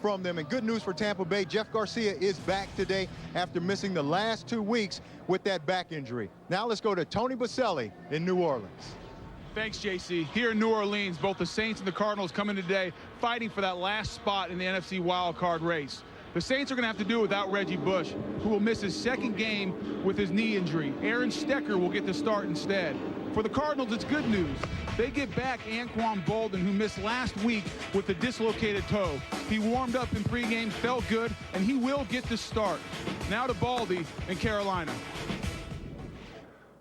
from them. And good news for Tampa Bay, Jeff Garcia is back today after missing the last 2 weeks with that back injury. Now let's go to Tony Baselli in New Orleans. Thanks, JC. Here in New Orleans, both the Saints and the Cardinals coming today fighting for that last spot in the NFC wildcard race. The Saints are going to have to do it without Reggie Bush, who will miss his second game with his knee injury. Aaron Stecker will get the start instead. For the Cardinals, it's good news. They get back Anquan Boldin, who missed last week with a dislocated toe. He warmed up in pregame, felt good, and he will get the start. Now to Baldy in Carolina.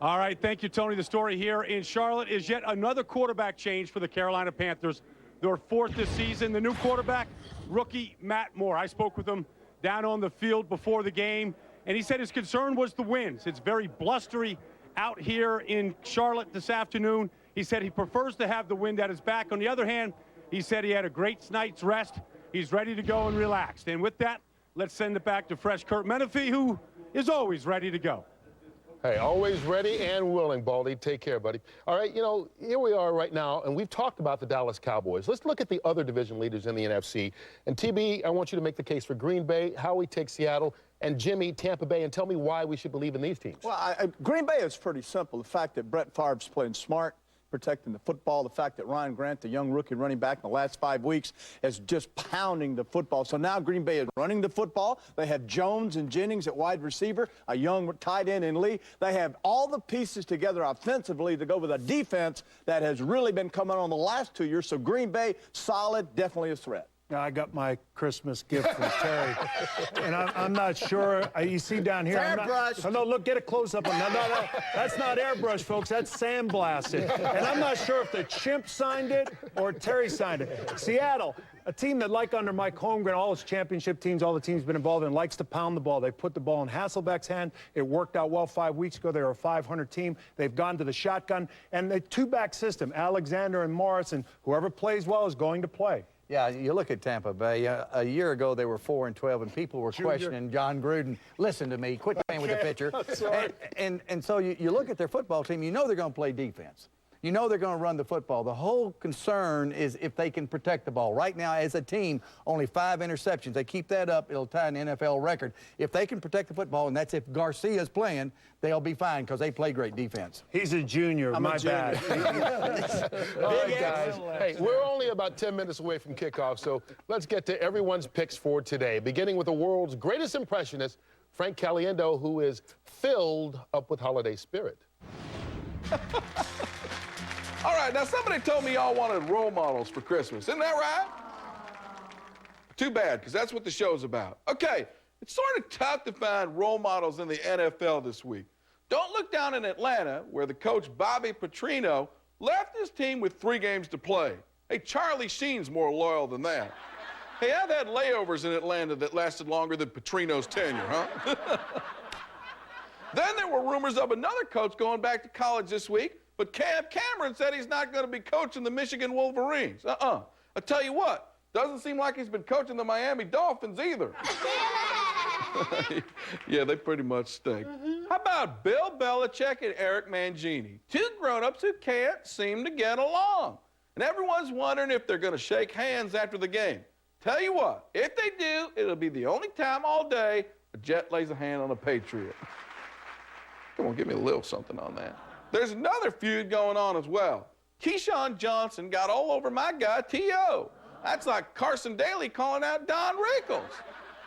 All right, thank you, Tony. The story here in Charlotte is yet another quarterback change for the Carolina Panthers. Their fourth this season. The new quarterback, rookie Matt Moore. I spoke with him down on the field before the game, and he said his concern was the winds. It's very blustery out here in Charlotte this afternoon. He said he prefers to have the wind at his back. On the other hand, he said he had a great night's rest. He's ready to go and relaxed. And with that, let's send it back to fresh Kurt Menefee, who is always ready to go. Hey, always ready and willing, Baldy. Take care, buddy. All right, you know, here we are right now, and we've talked about the Dallas Cowboys. Let's look at the other division leaders in the NFC. And, TB, I want you to make the case for Green Bay, Howie takes Seattle, and Jimmy, Tampa Bay, and tell me why we should believe in these teams. Well, Green Bay is pretty simple. The fact that Brett Favre's playing smart, protecting the football, the fact that Ryan Grant, the young rookie running back in the last 5 weeks, is just pounding the football. So now Green Bay is running the football. They have Jones and Jennings at wide receiver, a young tight end in Lee. They have all the pieces together offensively to go with a defense that has really been coming on the last 2 years. So Green Bay, solid, definitely a threat. I got my Christmas gift from Terry, and I'm not sure. You see down here, airbrush. No, look, get a close-up on that. No, that's not airbrush, folks. That's sandblasted. And I'm not sure if the chimp signed it or Terry signed it. Seattle, a team that, like under Mike Holmgren, all his championship teams, all the teams been involved in, likes to pound the ball. They put the ball in Hasselbeck's hand. It worked out well 5 weeks ago. They were a 500 team. They've gone to the shotgun. And the two-back system, Alexander and Morris, and whoever plays well is going to play. Yeah, you look at Tampa Bay. A year ago, they were 4-12, and people were questioning John Gruden. Listen to me. Quit playing with the pitcher. And so you look at their football team, you know they're going to play defense. You know they're going to run the football. The whole concern is if they can protect the ball. Right now, as a team, only 5 interceptions. They keep that up, it'll tie an NFL record. If they can protect the football, and that's if Garcia's playing, they'll be fine because they play great defense. He's a junior. My bad. All right, guys. Hey, we're only about 10 minutes away from kickoff, so let's get to everyone's picks for today, beginning with the world's greatest impressionist, Frank Caliendo, who is filled up with holiday spirit. All right, now somebody told me y'all wanted role models for Christmas. Isn't that right? Too bad, because that's what the show's about. Okay, it's sort of tough to find role models in the NFL this week. Don't look down in Atlanta, where the coach Bobby Petrino left his team with 3 games to play. Hey, Charlie Sheen's more loyal than that. Hey, I've had layovers in Atlanta that lasted longer than Petrino's tenure, huh? Then there were rumors of another coach going back to college this week, but Cam Cameron said he's not going to be coaching the Michigan Wolverines. I tell you what, doesn't seem like he's been coaching the Miami Dolphins either. Yeah, they pretty much stink. How about Bill Belichick and Eric Mangini? 2 grown-ups who can't seem to get along. And everyone's wondering if they're going to shake hands after the game. Tell you what, if they do, it'll be the only time all day a Jet lays a hand on a Patriot. Come on, give me a little something on that. There's another feud going on as well. Keyshawn Johnson got all over my guy, T.O. That's like Carson Daly calling out Don Rickles.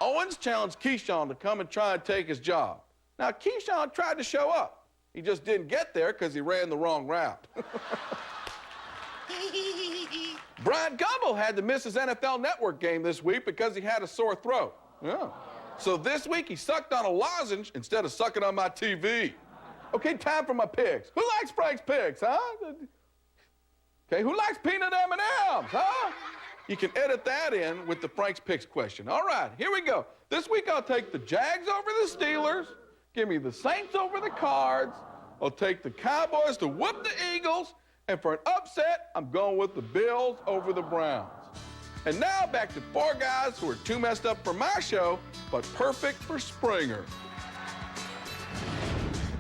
Owens challenged Keyshawn to come and try and take his job. Now, Keyshawn tried to show up. He just didn't get there because he ran the wrong route. Brian Gumble had to miss his NFL Network game this week because he had a sore throat. Yeah. So this week he sucked on a lozenge instead of sucking on my TV. Okay, time for my picks. Who likes Frank's picks, huh? Okay, who likes peanut M&Ms, huh? You can edit that in with the Frank's picks question. All right, here we go. This week I'll take the Jags over the Steelers. Give me the Saints over the Cards. I'll take the Cowboys to whoop the Eagles. And for an upset, I'm going with the Bills over the Browns. And now back to 4 guys who are too messed up for my show, but perfect for Springer.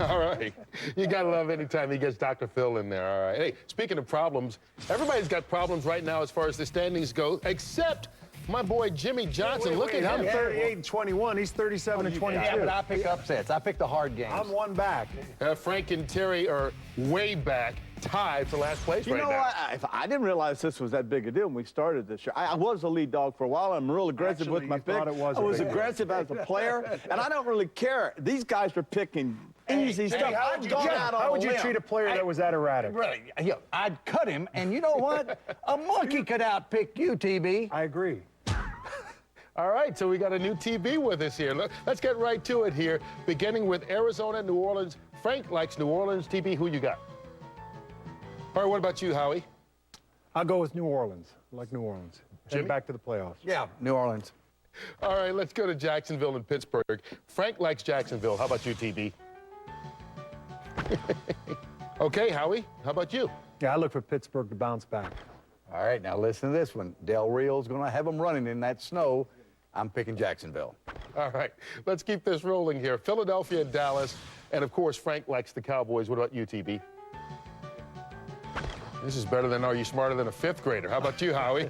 All right. You got to love any time he gets Dr. Phil in there. All right. Hey, speaking of problems, everybody's got problems right now as far as the standings go, except My boy Jimmy Johnson, look at I'm him. 38 and 21. He's 37 and 22. Yeah, but I pick upsets. I pick the hard games. I'm one back. Frank and Terry are way back, tied for last place right now. You know what? I didn't realize this was that big a deal when we started this year. I was a lead dog for a while. I'm real aggressive Actually, with my you pick. thought it was I a was big aggressive as a player, and I don't really care. These guys were picking easy stuff. How would you treat a player that was that erratic? Really, yeah, I'd cut him, and you know what? A monkey could outpick you, TB. I agree. All right, so we got a new TB with us here. Let's get right to it here, beginning with Arizona, New Orleans. Frank likes New Orleans. TB, who you got? All right, what about you, Howie? I'll go with New Orleans. I like New Orleans. Jimmy? Head back to the playoffs. Yeah, New Orleans. All right, let's go to Jacksonville and Pittsburgh. Frank likes Jacksonville. How about you, TB? Okay, Howie, how about you? Yeah, I look for Pittsburgh to bounce back. All right, now listen to this one. Del Rio's going to have them running in that snow. I'm picking Jacksonville. All right, let's keep this rolling here. Philadelphia and Dallas, and of course, Frank likes the Cowboys. What about you, TB? This is better than Are You Smarter Than a Fifth Grader? How about you, Howie?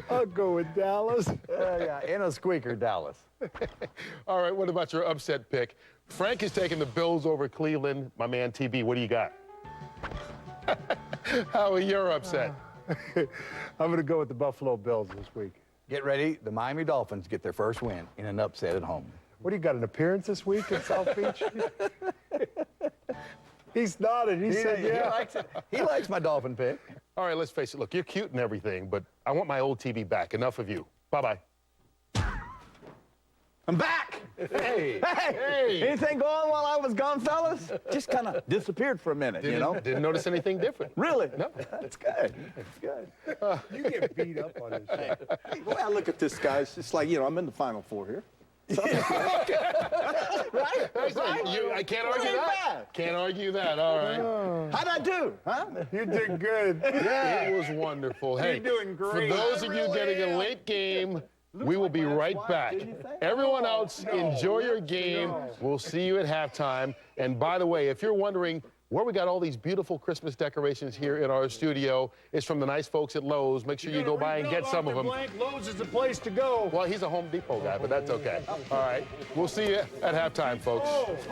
I'll go with Dallas. Yeah, in a squeaker, Dallas. All right, what about your upset pick? Frank is taking the Bills over Cleveland. My man, TB, what do you got? Howie, you're upset. I'm going to go with the Buffalo Bills this week. Get ready. The Miami Dolphins get their first win in an upset at home. What, do you got an appearance this week in South Beach? He's nodded. He said, yeah. He likes it. He likes my Dolphin pick. All right, let's face it. Look, you're cute and everything, but I want my old TB back. Enough of you. Bye-bye. I'm back. Hey. Hey. Anything going while I was gone, fellas? Just kind of disappeared for a minute, you know? Didn't notice anything different. Really? No. That's good. That's good. You get beat up on this shit. Hey, the way I look at this, guys, it's like, you know, I'm in the Final Four here. Right? I can't argue that. Can't argue that. All right. How'd I do? Huh? You did good. Yeah. It was wonderful. Hey, You're doing great. For those of you getting a late game, we will be right back. Everyone else, enjoy your game. We'll see you at halftime. And by the way, if you're wondering where we got all these beautiful Christmas decorations here in our studio, it's from the nice folks at Lowe's. Make sure you go by and get some of them. Lowe's is the place to go. Well, he's a Home Depot guy, but that's okay. All right. We'll see you at halftime, folks. This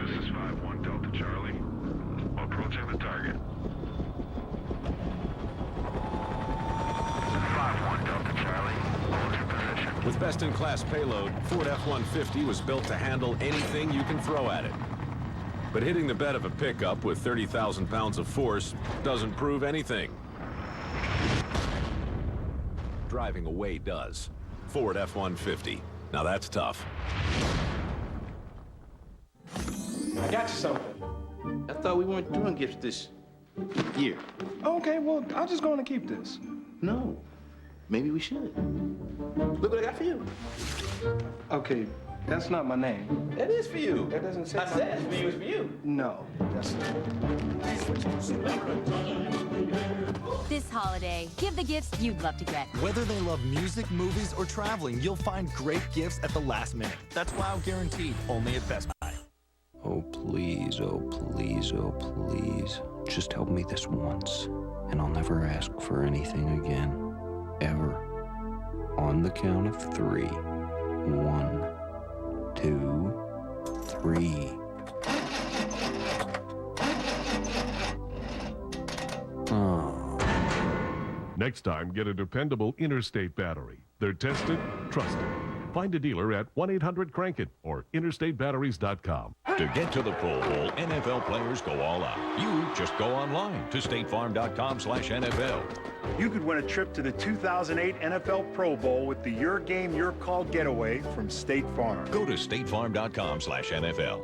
is 5-1 Delta Charlie. Approaching the target. 5-1 Delta Charlie. Hold your position. With best-in-class payload, Ford F-150 was built to handle anything you can throw at it. But hitting the bed of a pickup with 30,000 pounds of force doesn't prove anything. Driving away does. Ford F-150. Now that's tough. I got you something. I thought we weren't doing gifts this year. Okay, well, I'm just going to keep this. No. Maybe we should. Look what I got for you. Okay, that's not my name. That is for you. That doesn't say I my said name. it's for you, it's for you. No, that's not. This holiday, give the gifts you'd love to get. Whether they love music, movies, or traveling, you'll find great gifts at the last minute. That's WOW guaranteed, only at Best Buy. Oh, please, oh, please, oh, please. Just help me this once, and I'll never ask for anything again. Ever. On the count of 3. 1, 2, 3. Oh. Next time, get a dependable Interstate battery. They're tested, trusted. Find a dealer at 1-800-CRANK-IT or interstatebatteries.com. To get to the Pro Bowl, NFL players go all out. You just go online to statefarm.com/NFL. You could win a trip to the 2008 NFL Pro Bowl with the Your Game, Your Call getaway from State Farm. Go to statefarm.com/NFL.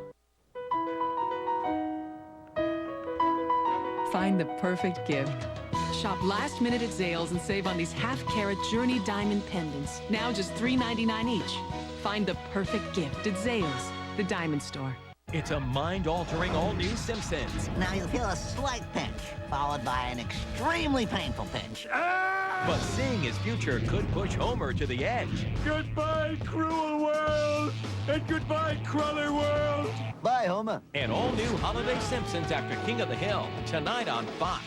Find the perfect gift. Shop last minute at Zales and save on these half-carat Journey diamond pendants. Now just $3.99 each. Find the perfect gift at Zales, the diamond store. It's a mind-altering all-new Simpsons. Now you'll feel a slight pinch, followed by an extremely painful pinch. But seeing his future could push Homer to the edge. Goodbye, cruel world! And goodbye, Cruller World. Bye, Homer. An all-new Holiday Simpsons after King of the Hill, tonight on Fox.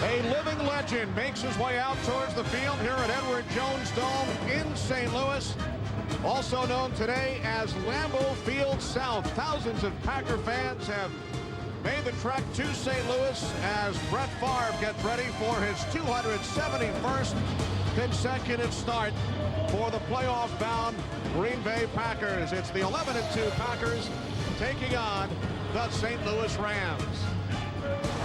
A living legend makes his way out towards the field here at Edward Jones Dome in St. Louis. Also known today as Lambeau Field South. Thousands of Packer fans have made the trek to St. Louis as Brett Favre gets ready for his 271st consecutive start for the playoff-bound Green Bay Packers. It's the 11-2 Packers taking on the St. Louis Rams.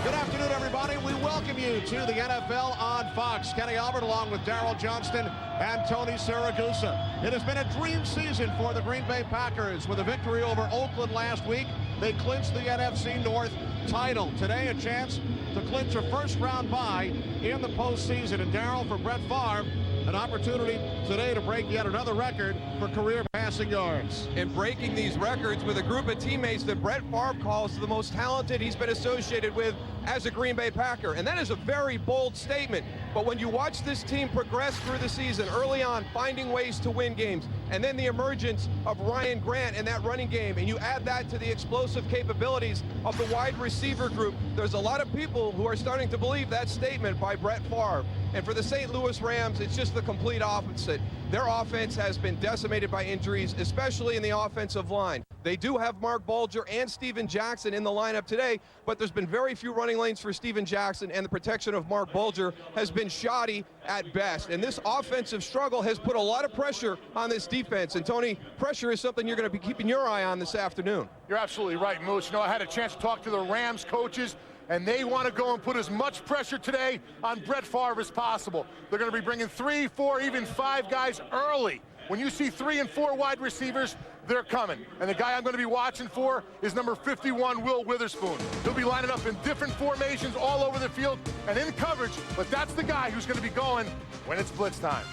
Good afternoon, everybody. We welcome you to the NFL on Fox. Kenny Albert along with Darryl Johnston and Tony Siragusa. It has been a dream season for the Green Bay Packers with a victory over Oakland last week. They clinched the NFC North title. Today, a chance to clinch a first-round bye in the postseason. And Darryl, for Brett Favre, an opportunity today to break yet another record for career passing yards. And breaking these records with a group of teammates that Brett Favre calls the most talented he's been associated with as a Green Bay Packer. And that is a very bold statement. But when you watch this team progress through the season, early on, finding ways to win games, and then the emergence of Ryan Grant in that running game, and you add that to the explosive capabilities of the wide receiver group, there's a lot of people who are starting to believe that statement by Brett Favre. And for the St. Louis Rams, it's just the complete opposite. Their offense has been decimated by injuries, especially in the offensive line. They do have Marc Bulger and Steven Jackson in the lineup today, but there's been very few running lanes for Steven Jackson, and the protection of Marc Bulger has been shoddy at best. And this offensive struggle has put a lot of pressure on this defense. And Tony, pressure is something you're going to be keeping your eye on this afternoon. You're absolutely right, Moose. You know, I had a chance to talk to the Rams coaches, and they want to go and put as much pressure today on Brett Favre as possible. They're going to be bringing 3, 4, even 5 guys early. When you see 3 and 4 wide receivers, they're coming. And the guy I'm going to be watching for is number 51, Will Witherspoon. He'll be lining up in different formations all over the field and in coverage, but that's the guy who's going to be going when it's blitz time.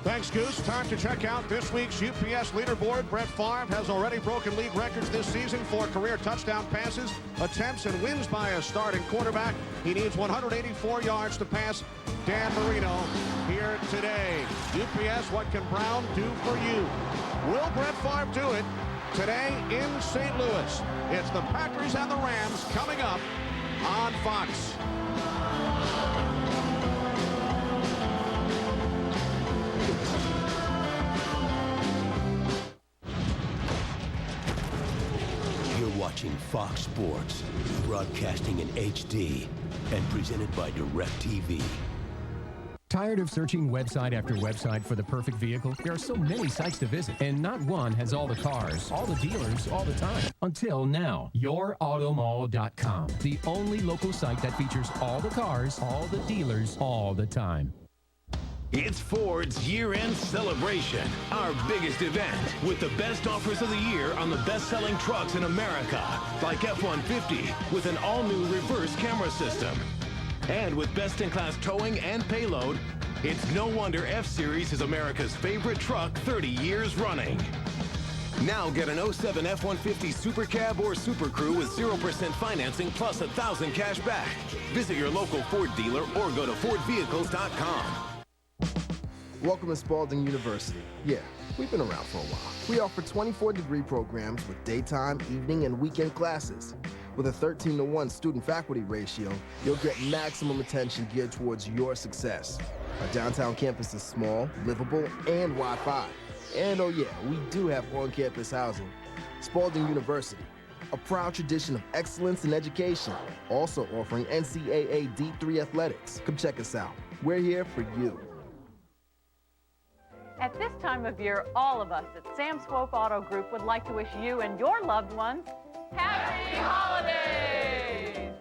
Thanks, Goose. Time to check out this week's UPS leaderboard. Brett Favre has already broken league records this season for career touchdown passes, attempts, and wins by a starting quarterback. He needs 184 yards to pass Dan Marino here today. UPS, what can Brown do for you? Will Brett Favre do it today in St. Louis? It's the Packers and the Rams coming up on Fox. Watching Fox Sports, broadcasting in HD, and presented by DirecTV. Tired of searching website after website for the perfect vehicle? There are so many sites to visit, and not one has all the cars, all the dealers, all the time. Until now, YourAutomall.com, the only local site that features all the cars, all the dealers, all the time. It's Ford's year-end celebration, our biggest event, with the best offers of the year on the best-selling trucks in America, like F-150 with an all-new reverse camera system. And with best-in-class towing and payload, it's no wonder F-Series is America's favorite truck 30 years running. Now get an 07 F-150 Super Cab or Super Crew with 0% financing plus $1,000 cash back. Visit your local Ford dealer or go to FordVehicles.com. Welcome to Spalding University. Yeah, we've been around for a while. We offer 24-degree programs with daytime, evening, and weekend classes. With a 13-to-1 student-faculty ratio, you'll get maximum attention geared towards your success. Our downtown campus is small, livable, and Wi-Fi. And oh yeah, we do have on-campus housing. Spalding University, a proud tradition of excellence in education, also offering NCAA D3 athletics. Come check us out. We're here for you. At this time of year, all of us at Sam Swope Auto Group would like to wish you and your loved ones Happy Holidays!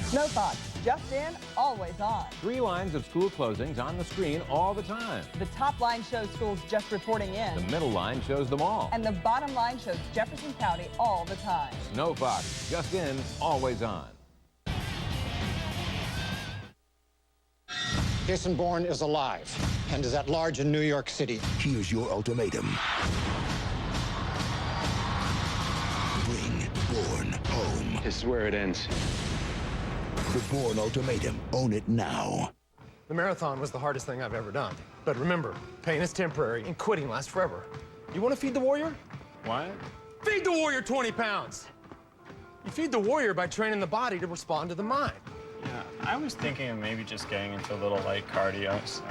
Snow Fox, just in, always on. 3 lines of school closings on the screen all the time. The top line shows schools just reporting in. The middle line shows them all. And the bottom line shows Jefferson County all the time. Snow Fox, just in, always on. Jason Bourne is alive and is at large in New York City. Here's your ultimatum. This is where it ends. The Bourne Ultimatum. Own it now. The marathon was the hardest thing I've ever done. But remember, pain is temporary and quitting lasts forever. You want to feed the warrior? What? Feed the warrior 20 pounds. You feed the warrior by training the body to respond to the mind. Yeah, I was thinking of maybe just getting into a little light cardio, so.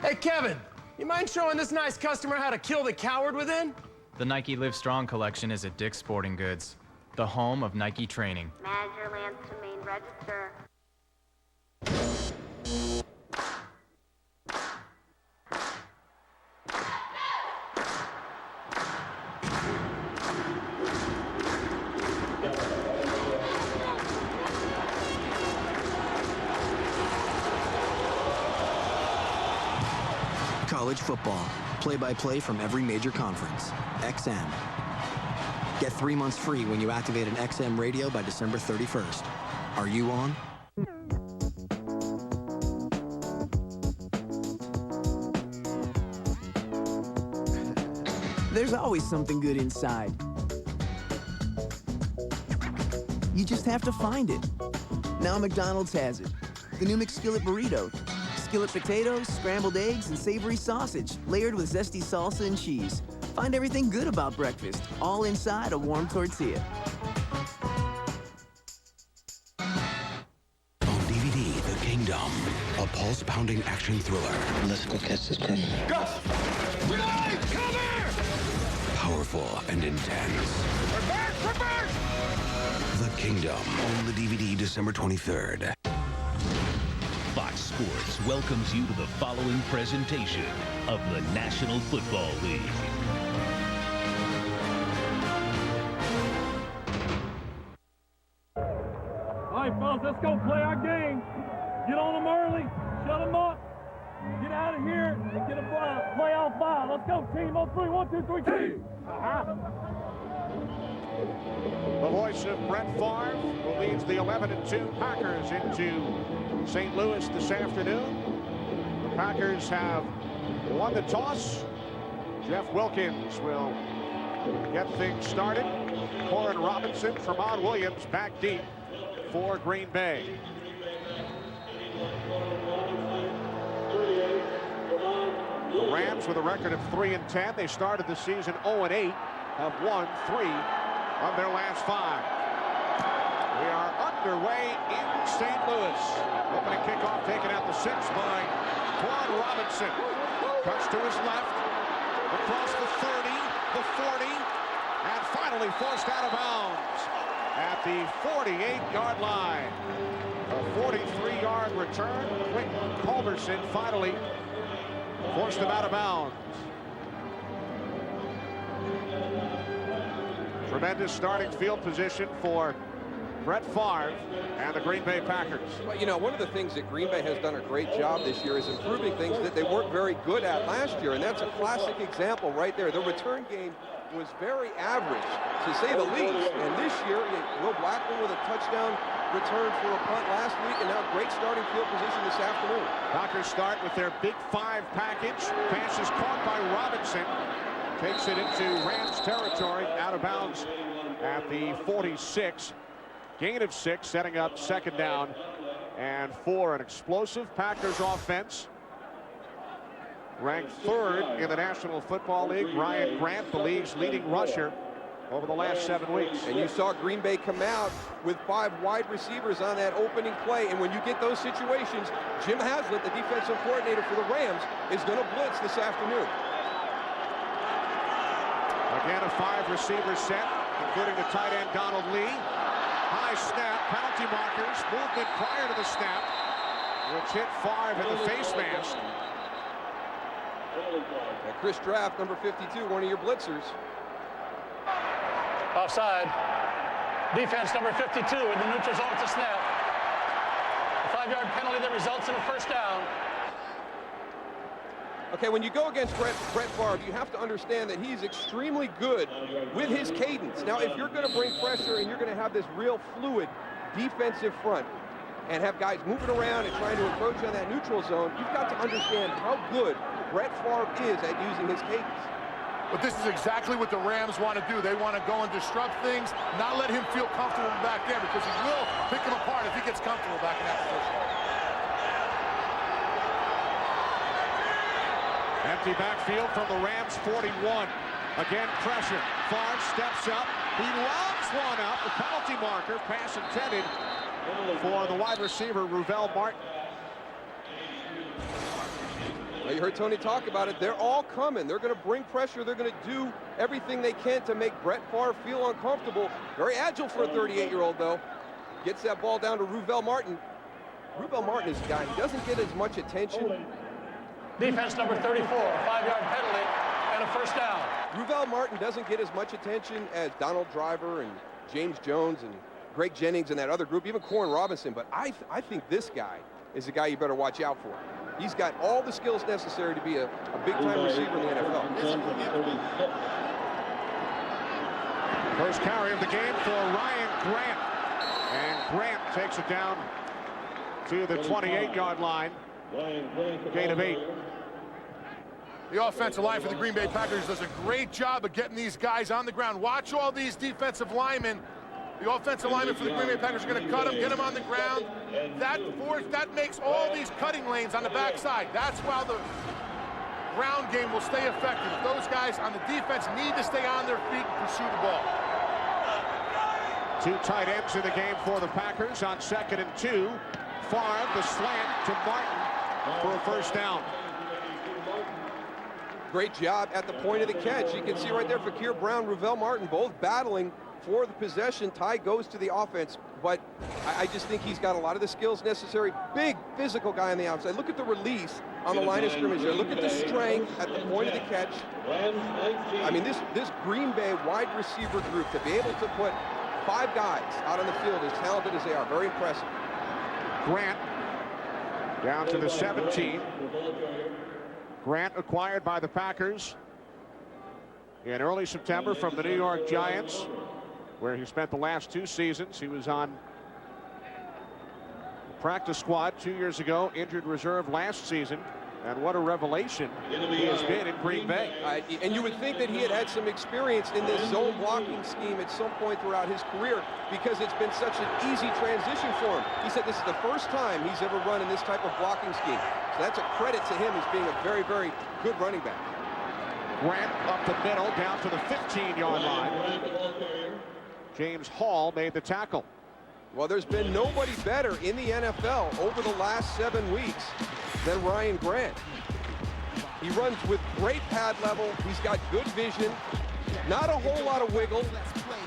Hey, Kevin, you mind showing this nice customer how to kill the coward within? The Nike Live Strong collection is at Dick's Sporting Goods, the home of Nike training. Manager lands to main register. College football, play-by-play from every major conference. XM. Get 3 months free when you activate an XM radio by December 31st. Are you on? There's always something good inside. You just have to find it. Now McDonald's has it. The new McSkillet burrito. Skillet potatoes, scrambled eggs, and savory sausage, layered with zesty salsa and cheese. Find everything good about breakfast, all inside a warm tortilla. On DVD, The Kingdom. A pulse-pounding action thriller. Let's go catch this criminal. Gus! Grenade! Cover! Powerful and intense. Reverse! The Kingdom. On the DVD December 23rd. Fox Sports welcomes you to the following presentation of the National Football League. All right, fellas, let's go play our game. Get on them early, shut them up, get out of here, and get a playoff bye. Let's go, team on three. 1, 2, 3, team. The voice of Brett Favre, who leads the 11-2 Packers into St. Louis this afternoon. The Packers have won the toss. Jeff Wilkins will get things started. Corin Robinson, Tramon Williams back deep for Green Bay. The Rams with a record of 3-10. They started the season 0-8, have won 3 of their last 5. We are underway in St. Louis. Opening kickoff taken at the 6 by Corin Robinson. Cuts to his left, across the 30, the 40, and finally forced out of bounds at the 48-yard line. A 43-yard return. Quentin Culberson finally forced him out of bounds. Tremendous starting field position for Brett Favre and the Green Bay Packers. Well, you know, one of the things that Green Bay has done a great job this year is improving things that they weren't very good at last year, and that's a classic example right there. The return game was very average, to say the least, and this year, Will Blackman with a touchdown return for a punt last week, and now great starting field position this afternoon. Packers start with their Big 5 package. Pass is caught by Robinson. Takes it into Rams territory, out of bounds at the 46. Gain of 6, setting up 2nd down and 4. An explosive Packers offense. Ranked 3rd in the National Football League. Ryan Grant, the league's leading rusher over the last 7 weeks. And you saw Green Bay come out with 5 wide receivers on that opening play. And when you get those situations, Jim Haslett, the defensive coordinator for the Rams, is going to blitz this afternoon. Again, a 5-receiver set, including the tight end Donald Lee. High snap, penalty markers, movement prior to the snap, which hit Favre in the face mask. And Chris Draft, number 52, one of your blitzers. Offside. Defense number 52 in the neutral zone at the snap. A 5-yard penalty that results in a 1st down. Okay, when you go against Brett Favre, you have to understand that he's extremely good with his cadence. Now, if you're going to bring pressure and you're going to have this real fluid defensive front and have guys moving around and trying to encroach on that neutral zone, you've got to understand how good Brett Favre is at using his cadence. But this is exactly what the Rams want to do. They want to go and disrupt things, not let him feel comfortable back there, because he will pick him apart if he gets comfortable back in that position. Empty backfield from the Rams 41. Again, pressure. Favre steps up. He lobs one up. The penalty marker. Pass intended for the wide receiver, Ruvel Martin. Well, you heard Tony talk about it. They're all coming. They're going to bring pressure. They're going to do everything they can to make Brett Favre feel uncomfortable. Very agile for a 38-year-old, though. Gets that ball down to Ruvel Martin. Ruvel Martin is a guy. He doesn't get as much attention. Defense number 34, a 5-yard penalty and a first down. Ruvel Martin doesn't get as much attention as Donald Driver and James Jones and Greg Jennings and that other group, even Corn Robinson. But I think this guy is a guy you better watch out for. He's got all the skills necessary to be a big-time receiver in the NFL. First carry of the game for Ryan Grant. And Grant takes it down to the 28-yard line. Gain of 8. The offensive line for the Green Bay Packers does a great job of getting these guys on the ground. Watch all these defensive linemen. The offensive linemen for the Green Bay Packers are going to cut them, get them on the ground. That makes all these cutting lanes on the backside. That's why the ground game will stay effective. Those guys on the defense need to stay on their feet and pursue the ball. 2 tight ends in the game for the Packers on 2nd and 2. Favre, the slant to Martin for a first down. Great job at the point of the catch. You can see right there, Fakir Brown, Ruvel Martin, both battling for the possession. Ty goes to the offense, but I just think he's got a lot of the skills necessary. Big physical guy on the outside. Look at the release on the line of scrimmage there. Look at the strength at the point of the catch. I mean, this Green Bay wide receiver group, to be able to put 5 guys out on the field as talented as they are, very impressive. Grant down to the 17. Grant acquired by the Packers in early September from the New York Giants, where he spent the last 2 seasons. He was on the practice squad 2 years ago, injured reserve last season, and what a revelation he has been in Green Bay. And you would think that he had some experience in this zone blocking scheme at some point throughout his career, because it's been such an easy transition for him. He said this is the first time he's ever run in this type of blocking scheme. So that's a credit to him as being a very, very good running back. Grant up the middle, down to the 15-yard line. James Hall made the tackle. Well, there's been nobody better in the NFL over the last 7 weeks than Ryan Grant. He runs with great pad level. He's got good vision. Not a whole lot of wiggle.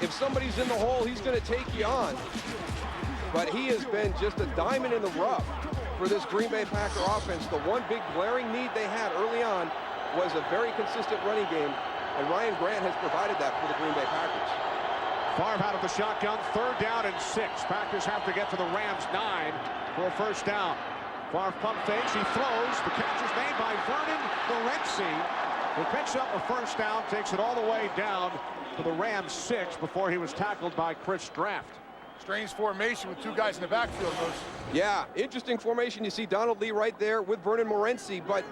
If somebody's in the hole, he's going to take you on. But he has been just a diamond in the rough for this Green Bay Packer offense. The one big glaring need they had early on was a very consistent running game, and Ryan Grant has provided that for the Green Bay Packers. Favre out of the shotgun, 3rd down and 6. Packers have to get to the Rams 9 for a first down. Favre pump fakes, he throws. The catch is made by Vernon Morency, who picks up a first down, takes it all the way down to the Rams 6 before he was tackled by Chris Draft. Strange formation with 2 guys in the backfield, Moose. Yeah, interesting formation. You see Donald Lee right there with Vernon Morency, but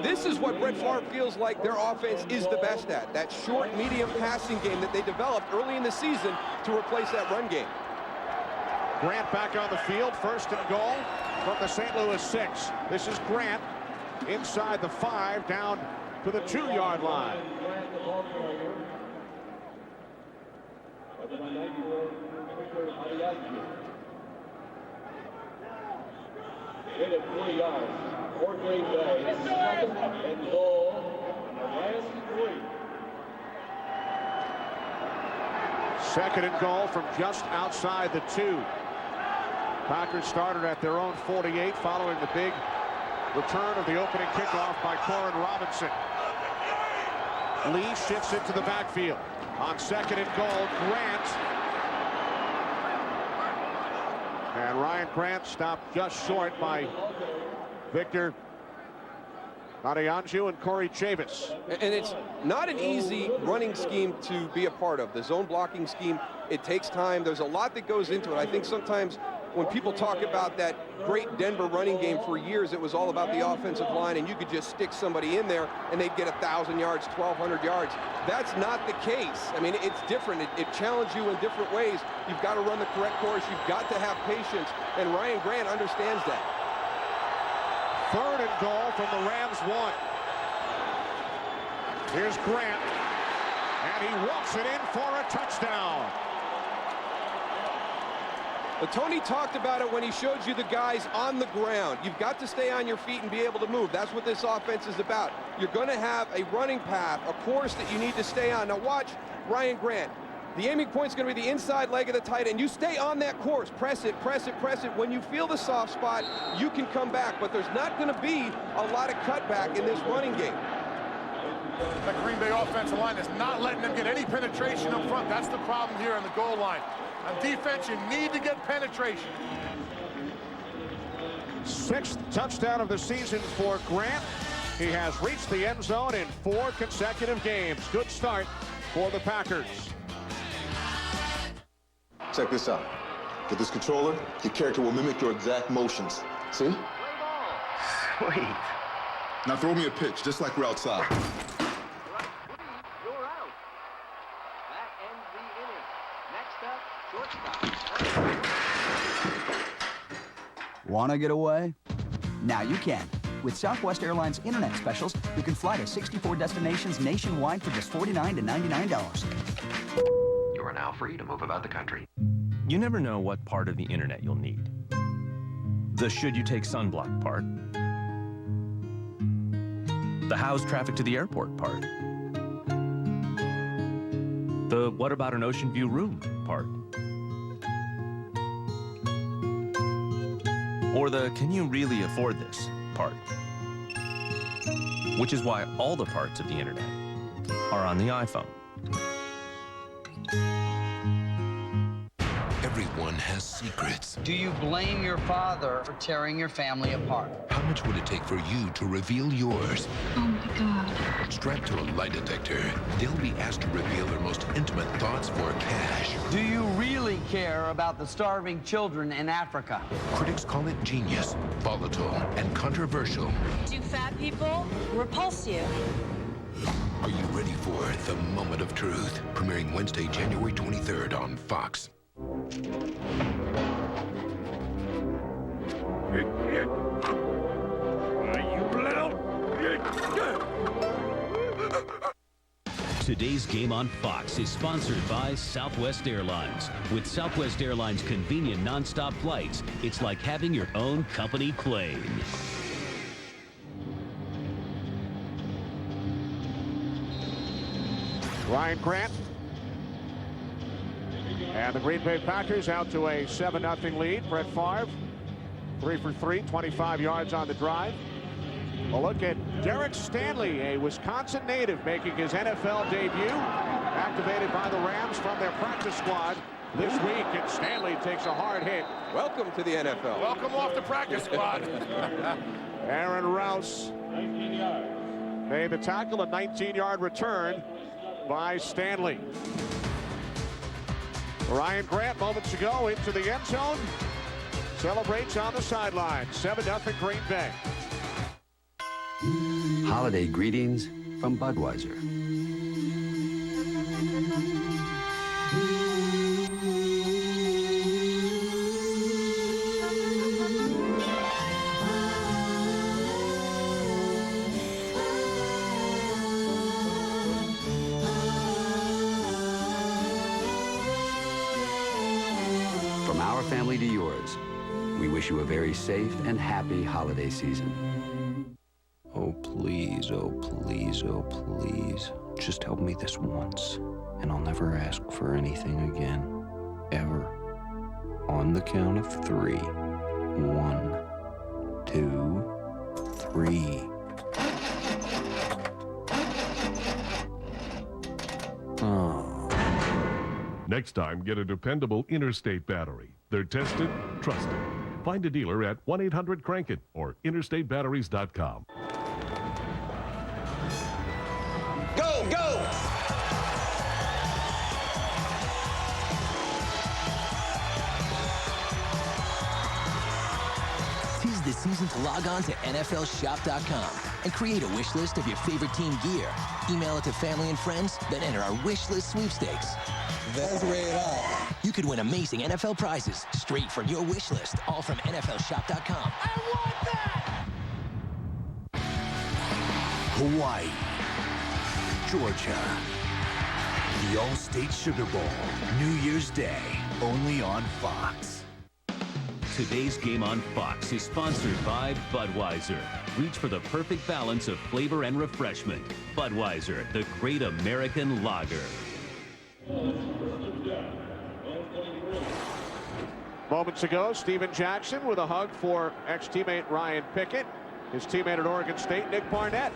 this is what Brett Favre feels like their offense is the best at. That short, medium passing game that they developed early in the season to replace that run game. Grant back on the field, 1st and goal from the St. Louis 6. This is Grant inside the 5, down to the 2-yard line. Get it 3 yards for Green Bay. 2nd and goal on the last 3. 2nd and goal from just outside the 2. Packers started at their own 48 following the big return of the opening kickoff by Corn Robinson. Lee shifts into the backfield. On 2nd and goal, Grant. And Ryan Grant stopped just short by Victor Adeyanju and Corey Chavis. And it's not an easy running scheme to be a part of. The zone blocking scheme, it takes time. There's a lot that goes into it. I think sometimes when people talk about that great Denver running game for years, it was all about the offensive line, and you could just stick somebody in there and they'd get 1,000 yards, 1,200 yards. That's not the case. I mean, it's different. It challenges you in different ways. You've got to run the correct course. You've got to have patience, and Ryan Grant understands that. 3rd and goal from the Rams 1. Here's Grant, and he walks it in for a touchdown. But Tony talked about it when he showed you the guys on the ground. You've got to stay on your feet and be able to move. That's what this offense is about. You're going to have a running path, a course that you need to stay on. Now watch Ryan Grant. The aiming point's going to be the inside leg of the tight end. You stay on that course. Press it, press it, press it. When you feel the soft spot, you can come back. But there's not going to be a lot of cutback in this running game. The Green Bay offensive line is not letting them get any penetration up front. That's the problem here on the goal line. On defense, you need to get penetration. 6th touchdown of the season for Grant. He has reached the end zone in 4 consecutive games. Good start for the Packers. Check this out. With this controller, your character will mimic your exact motions. See? Sweet. Now throw me a pitch, just like we're outside. You're out. That ends the inning. Next up, shortstop. Want to get away? Now you can. With Southwest Airlines Internet Specials, you can fly to 64 destinations nationwide for just $49 to $99. You are now free to move about the country. You never know what part of the internet you'll need. The should you take sunblock part. The how's traffic to the airport part. The what about an ocean view room part. Or the can you really afford this part. Which is why all the parts of the internet are on the iPhone. Everyone has secrets. Do you blame your father for tearing your family apart? How much would it take for you to reveal yours? Oh my God. Strapped to a lie detector, they'll be asked to reveal their most intimate thoughts for cash. Do you really care about the starving children in Africa? Critics call it genius, volatile, and controversial. Do fat people repulse you? Are you ready for The Moment of Truth? Premiering Wednesday, January 23rd on Fox. Today's game on Fox is sponsored by Southwest Airlines. With Southwest Airlines' convenient nonstop flights, it's like having your own company plane. Ryan Grant. And the Green Bay Packers out to a 7-0 lead. Brett Favre, 3 for 3, 25 yards on the drive. A look at Derek Stanley, a Wisconsin native making his NFL debut. Activated by the Rams from their practice squad this week, and Stanley takes a hard hit. Welcome to the NFL. Welcome off the practice squad. Aaron Rouse made the tackle, a 19-yard return by Stanley. Ryan Grant moments ago into the end zone. Celebrates on the sideline. 7-0 Green Bay. Holiday greetings from Budweiser. From our family to yours, we wish you a very safe and happy holiday season. Oh, please, oh, please, oh, please. Just help me this once, and I'll never ask for anything again. Ever. On the count of 3. 1, 2, 3. Oh. Next time, get a dependable Interstate battery. They're tested, trusted. Find a dealer at 1-800-CRANK-IT or interstatebatteries.com. Go, go! reason to log on to NFLshop.com and create a wish list of your favorite team gear. Email it to family and friends, then enter our wish list sweepstakes. That's right on. You could win amazing NFL prizes straight from your wish list, all from NFLshop.com. I want that! Hawaii, Georgia, the All-State Sugar Bowl, New Year's Day, only on Fox. Today's game on Fox is sponsored by Budweiser. Reach for the perfect balance of flavor and refreshment. Budweiser, the great American lager. Moments ago, Steven Jackson with a hug for ex-teammate Ryan Pickett, his teammate at Oregon State, Nick Barnett.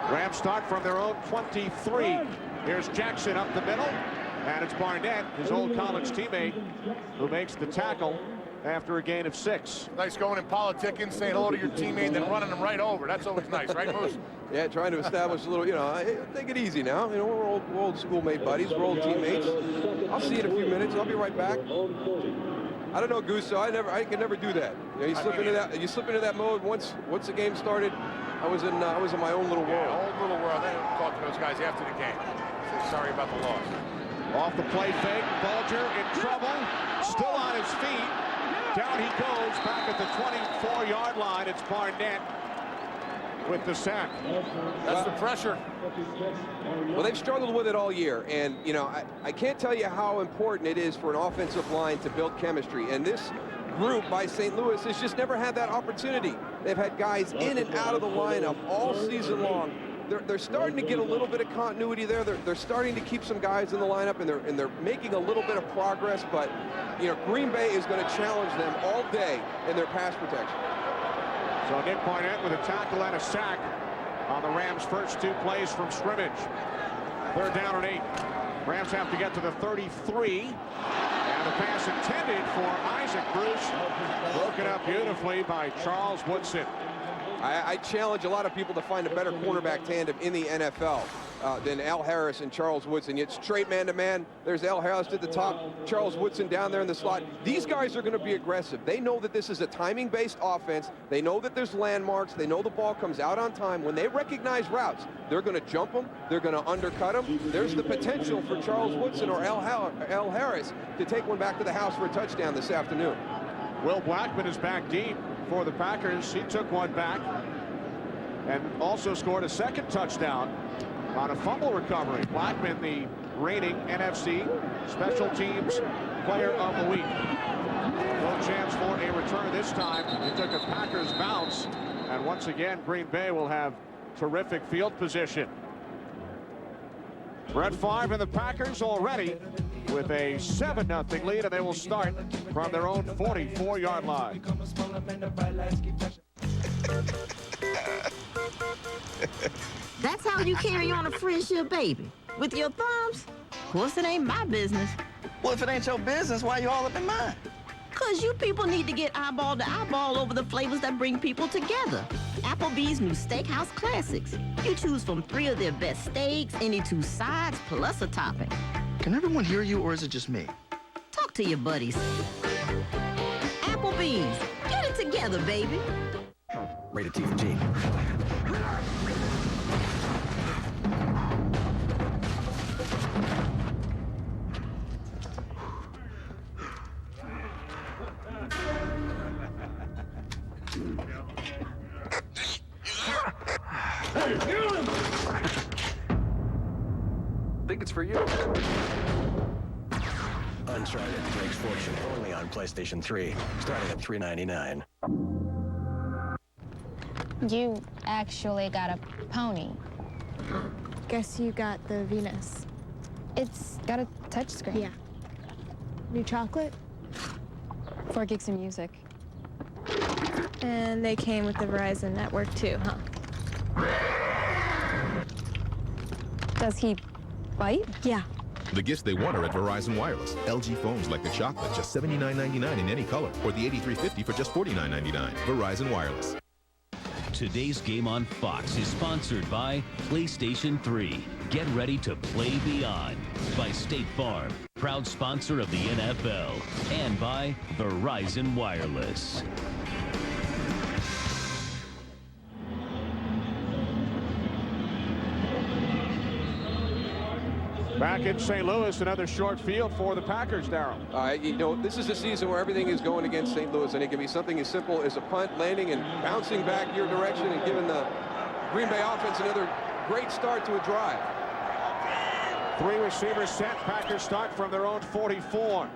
Rams start from their own 23. Here's Jackson up the middle, and it's Barnett, his old college teammate, who makes the tackle after a gain of 6. Nice going and politicking, saying hello to your teammate, then running them right over. That's always nice, right, Moose? Yeah, trying to establish a little, hey, take it easy now. We're old schoolmate buddies, we're old teammates. I'll see you in a few minutes. I'll be right back. I don't know, Gusto. I can never do that. You slip into that mode once the game started. I was in my own little world. Yeah, old little world. I didn't talk to those guys after the game. Say sorry about the loss. Off the play fake, Bulger in trouble, still on his feet. Down he goes, back at the 24-yard line. It's Barnett with the sack. That's the pressure. Well, they've struggled with it all year, and I can't tell you how important it is for an offensive line to build chemistry, and this group by St. Louis has just never had that opportunity. They've had guys in and out of the lineup all season long. They're starting to get a little bit of continuity there. They're starting to keep some guys in the lineup, and they're making a little bit of progress, but Green Bay is going to challenge them all day in their pass protection. So Nick Barnett with a tackle and a sack on the Rams' first 2 plays from scrimmage. 3rd down and 8. Rams have to get to the 33. And the pass intended for Isaac Bruce. Broken up beautifully by Charles Woodson. I challenge a lot of people to find a better cornerback tandem in the NFL than Al Harris and Charles Woodson. It's straight man-to-man. There's Al Harris at the top, Charles Woodson down there in the slot. These guys are going to be aggressive. They know that this is a timing-based offense. They know that there's landmarks. They know the ball comes out on time. When they recognize routes, they're going to jump them. They're going to undercut them. There's the potential for Charles Woodson or Al Harris to take one back to the house for a touchdown this afternoon. Will Blackman is back deep for the Packers. He took one back and also scored a 2nd touchdown on a fumble recovery. Blackman, the reigning NFC Special Teams Player of the Week. No chance for a return this time. He took a Packers bounce, and once again Green Bay will have terrific field position. Brett Favre and the Packers already with a 7-0 lead, and they will start from their own 44-yard line. That's how you carry on a friendship, baby? With your thumbs? Of course, it ain't my business. Well, if it ain't your business, why you all up in mine? Because you people need to get eyeball to eyeball over the flavors that bring people together. Applebee's new Steakhouse Classics. You choose from 3 of their best steaks, any 2 sides, plus a topping. Can everyone hear you, or is it just me? Talk to your buddies. Applebee's. Get it together, baby. Rated T for G. Think it's for you. Uncharted Drake's Fortune, only on PlayStation 3, starting at $3.99. You actually got a pony. Guess you got the Venus. It's got a touchscreen. Yeah. New chocolate? 4 gigs of music. And they came with the Verizon network too, huh? Does he bite? Yeah. The gifts they want are at Verizon Wireless. LG phones like the chocolate, just $79.99 in any color, or the 8350 for just $49.99. Verizon Wireless. Today's game on Fox is sponsored by PlayStation 3. Get ready to play beyond by State Farm, proud sponsor of the NFL, and by Verizon Wireless. Back in St. Louis, another short field for the Packers, Darryl. You know, this is a season where everything is going against St. Louis, and it can be something as simple as a punt landing and bouncing back your direction and giving the Green Bay offense another great start to a drive. 3 receivers set. Packers start from their own 44.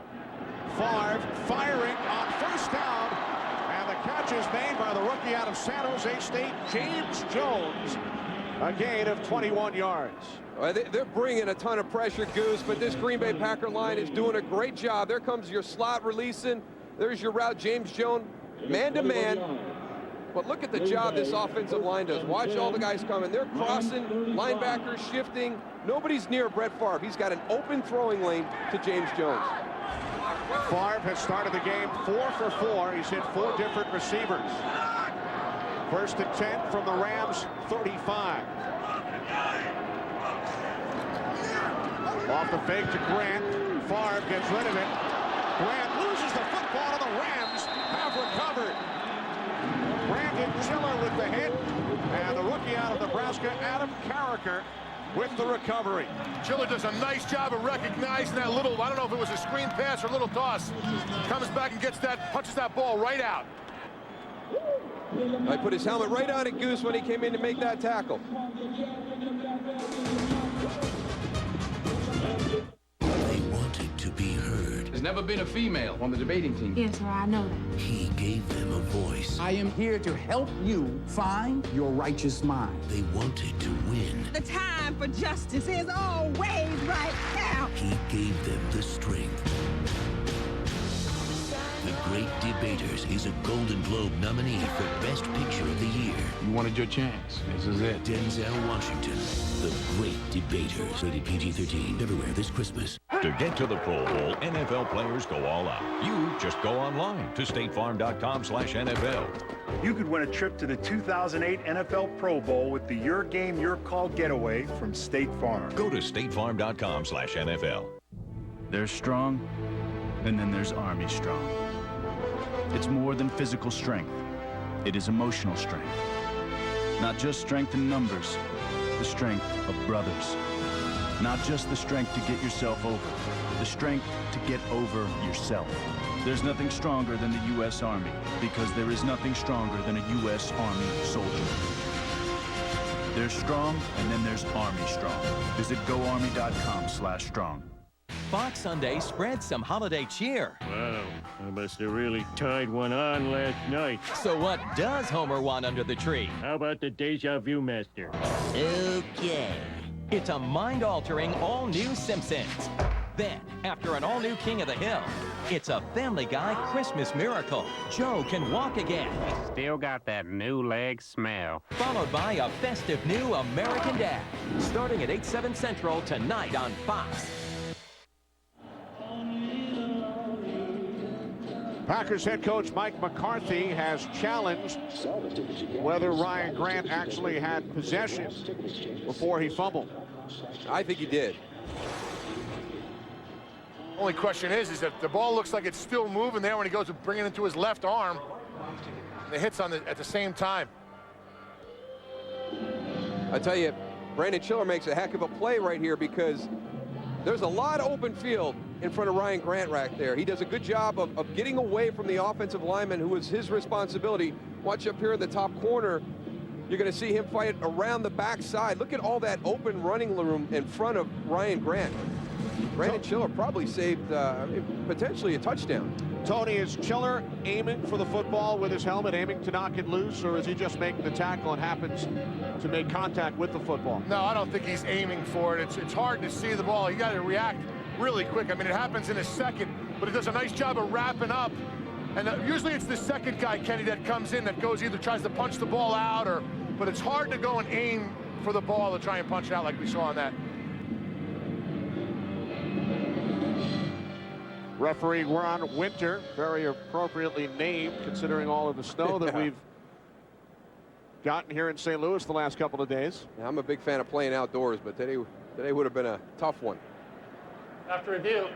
Favre firing on first down, and the catch is made by the rookie out of San Jose State, James Jones. A gain of 21 yards. They're bringing a ton of pressure, Goose, but this Green Bay Packer line is doing a great job. There comes your slot releasing. There's your route, James Jones, man-to-man. But look at the job this offensive line does. Watch all the guys coming. They're crossing, linebackers shifting. Nobody's near Brett Favre. He's got an open throwing lane to James Jones. Favre has started the game 4 for 4. He's hit 4 different receivers. First and 10 from the Rams 35. Off the fake to Grant. Favre gets rid of it. Grant loses the football, and the Rams have recovered. Brandon Chiller with the hit, and the rookie out of Nebraska, Adam Carricker, with the recovery. Chiller does a nice job of recognizing that little, I don't know if it was a screen pass or a little toss. Comes back and gets that, punches that ball right out. I put his helmet right on it, Goose, when he came in to make that tackle. They wanted to be heard. There's never been a female on the debating team. Yes, sir, I know that. He gave them a voice. I am here to help you find your righteous mind. They wanted to win. The time for justice is always right now. He gave them the strength. The Great Debaters is a Golden Globe nominee for Best Picture of the Year. You wanted your chance. This is it. Denzel Washington. The Great Debaters. Rated PG-13. Everywhere this Christmas. To get to the Pro Bowl, NFL players go all out. You just go online to statefarm.com/NFL. You could win a trip to the 2008 NFL Pro Bowl with the Your Game, Your Call getaway from State Farm. Go to statefarm.com/NFL. There's strong, and then there's Army strong. It's more than physical strength. It is emotional strength. Not just strength in numbers, the strength of brothers. Not just the strength to get yourself over, the strength to get over yourself. There's nothing stronger than the U.S. Army, because there is nothing stronger than a U.S. Army soldier. There's strong, and then there's Army strong. Visit GoArmy.com/strong. Fox Sunday spread some holiday cheer. Wow, I must have really tied one on last night. So what does Homer want under the tree? How about the Deja Vu Master? Okay. It's a mind-altering all-new Simpsons. Then, after an all-new King of the Hill, it's a Family Guy Christmas miracle. Joe can walk again. Still got that new leg smell. Followed by a festive new American Dad. Starting at 8/7 Central tonight on Fox. Packers head coach Mike McCarthy has challenged whether Ryan Grant actually had possession before he fumbled. I think he did. Only question is if the ball looks like it's still moving there when he goes to bring it into his left arm, and it hits on at the same time. I tell you, Brandon Chiller makes a heck of a play right here because there's a lot of open field in front of Ryan Grant right there. He does a good job of getting away from the offensive lineman who was his responsibility. Watch up here in the top corner. You're going to see him fight around the backside. Look at all that open running room in front of Ryan Grant. Brandon Chiller probably saved potentially a touchdown. Tony, is Chiller aiming for the football with his helmet, aiming to knock it loose, or is he just making the tackle and happens to make contact with the football? No, I don't think he's aiming for it. It's hard to see the ball. You got to react really quick. I mean, it happens in a second, but he does a nice job of wrapping up. And usually it's the second guy, Kenny, that comes in that goes either tries to punch the ball out but it's hard to go and aim for the ball to try and punch it out like we saw on that. Referee Ron Winter, very appropriately named considering all of the snow that we've gotten here in St. Louis the last couple of days. Yeah, I'm a big fan of playing outdoors, but today would have been a tough one. After review,